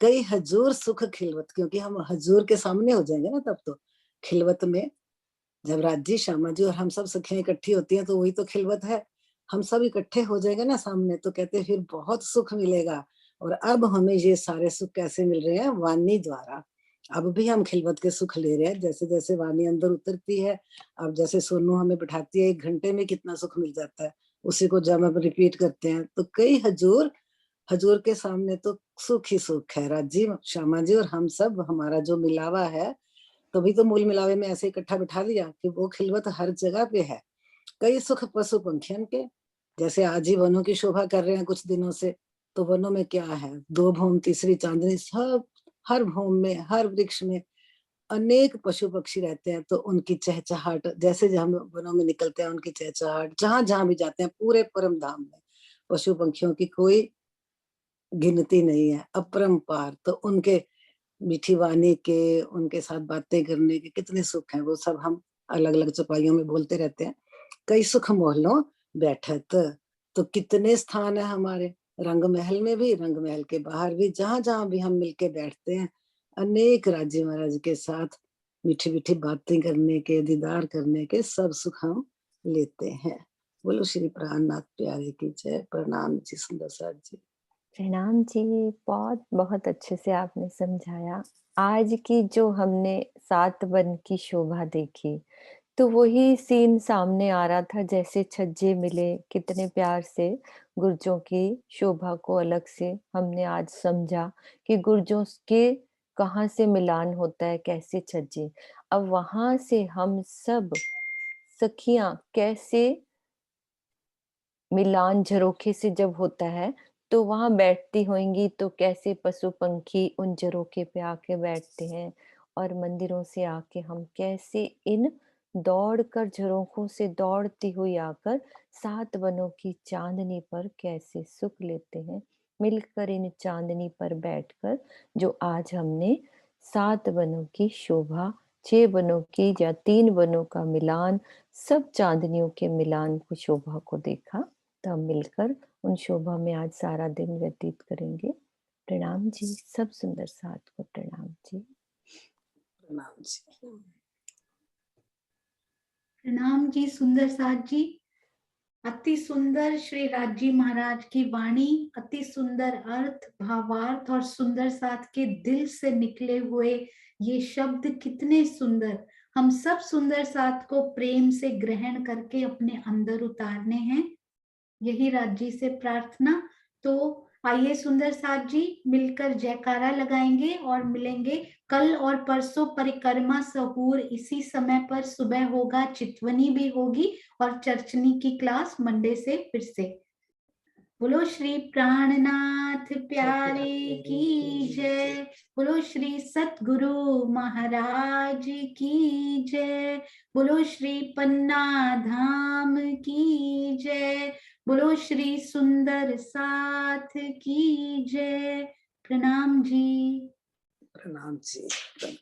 कई हजूर सुख खिलवत, क्योंकि हम हजूर के सामने हो जाएंगे ना तब तो। खिलवत में जब राजी श्यामा जी और हम सब सखियां इकट्ठी होती हैं तो वही तो खिलवत है। हम सब इकट्ठे हो जाएंगे ना सामने, तो कहते हैं फिर बहुत सुख मिलेगा। और अब हमें ये सारे सुख कैसे मिल रहे हैं? वाणी द्वारा। अब भी हम खिलवत के सुख ले रहे हैं, जैसे जैसे वाणी अंदर उतरती है। अब जैसे सोनू हमें बिठाती है, 1 घंटे में कितना सुख मिल जाता है, उसी को जब हम रिपीट करते हैं तो कई हजूर, हजूर के सामने तो सुख ही सुख है। राजी श्यामा जी और हम सब, हमारा जो मिलावा है, तभी तो मूल मिलावे में ऐसे इकट्ठा बिठा दिया कि वो खिलवत हर जगह पे है। कई सुख पशु पंखियन के, जैसे आज ही वनों की शोभा कर रहे हैं कुछ दिनों से। तो वनों में क्या है, 2 भौम तीसरी चांदनी, सब हर भौम में, हर वृक्ष में अनेक पशु पक्षी रहते हैं। तो उनकी चहचहाट, जैसे हम वनों में निकलते हैं उनकी चहचहाट, जहां जहां भी जाते हैं पूरे परम धाम में पशु पंखियों की कोई गिनती नहीं है, अपरंपार। तो उनके मीठी वाणी के, उनके साथ बातें करने के कितने सुख हैं, वो सब हम अलग अलग चौपाइयों में बोलते रहते हैं। कई सुख मोहल्लों बैठत, तो कितने स्थान है हमारे रंग महल में भी, रंग महल के बाहर भी, जहां जहां भी हम मिलके बैठते हैं अनेक राज्य महाराज के साथ मीठी मीठी बातें करने के, दीदार करने के सब सुख हम लेते हैं। बोलो श्री प्राणनाथ प्यारे की जय। प्रणाम जी सुंदर साथ जी। प्रणाम जी। बहुत बहुत अच्छे से आपने समझाया। आज की जो हमने 7 वन की शोभा देखी, तो वही सीन सामने आ रहा था, जैसे छज्जे मिले, कितने प्यार से गुर्जों की शोभा को अलग से हमने आज समझा कि गुर्जों के कहाँ से मिलान होता है, कैसे छज्जे। अब वहां से हम सब सखियां कैसे मिलान झरोखे से जब होता है, तो वहां बैठती होंगी, तो कैसे पशु पंखी उन झरोखे पे आके बैठते हैं, और मंदिरों से आके हम कैसे इन दौड़कर झरोखों से दौड़ती हुई आकर 7 वनों की चांदनी पर कैसे सुख लेते हैं, मिलकर इन चांदनी पर बैठकर। जो आज हमने 7 वनों की शोभा, 6 वनों की या 3 वनों का मिलान, सब चांदनियों के मिलान को, शोभा को देखा, तो हम मिलकर उन शोभा में आज सारा दिन व्यतीत करेंगे। प्रणाम जी, सब सुंदर साथ को प्रणाम जी। प्रणाम जी। प्रणाम जी सुंदर साथ जी। अति सुंदर श्री राजी महाराज की वाणी, अति सुंदर अर्थ भावार्थ और सुंदर साथ के दिल से निकले हुए ये शब्द कितने सुंदर। हम सब सुंदर साथ को प्रेम से ग्रहण करके अपने अंदर उतारने हैं, यही राजी से प्रार्थना। तो आइए सुंदर साथ जी मिलकर जयकारा लगाएंगे और मिलेंगे कल और परसों परिक्रमा सहूर इसी समय पर सुबह होगा, चितवनी भी होगी और चर्चनी की क्लास मंडे से फिर से। बोलो श्री प्राणनाथ प्यारे की जय। बोलो श्री सतगुरु महाराज की जय। बोलो श्री पन्ना धाम की जय। बोलो श्री सुंदर साथ की जय। प्रणाम जी। प्रणाम जी।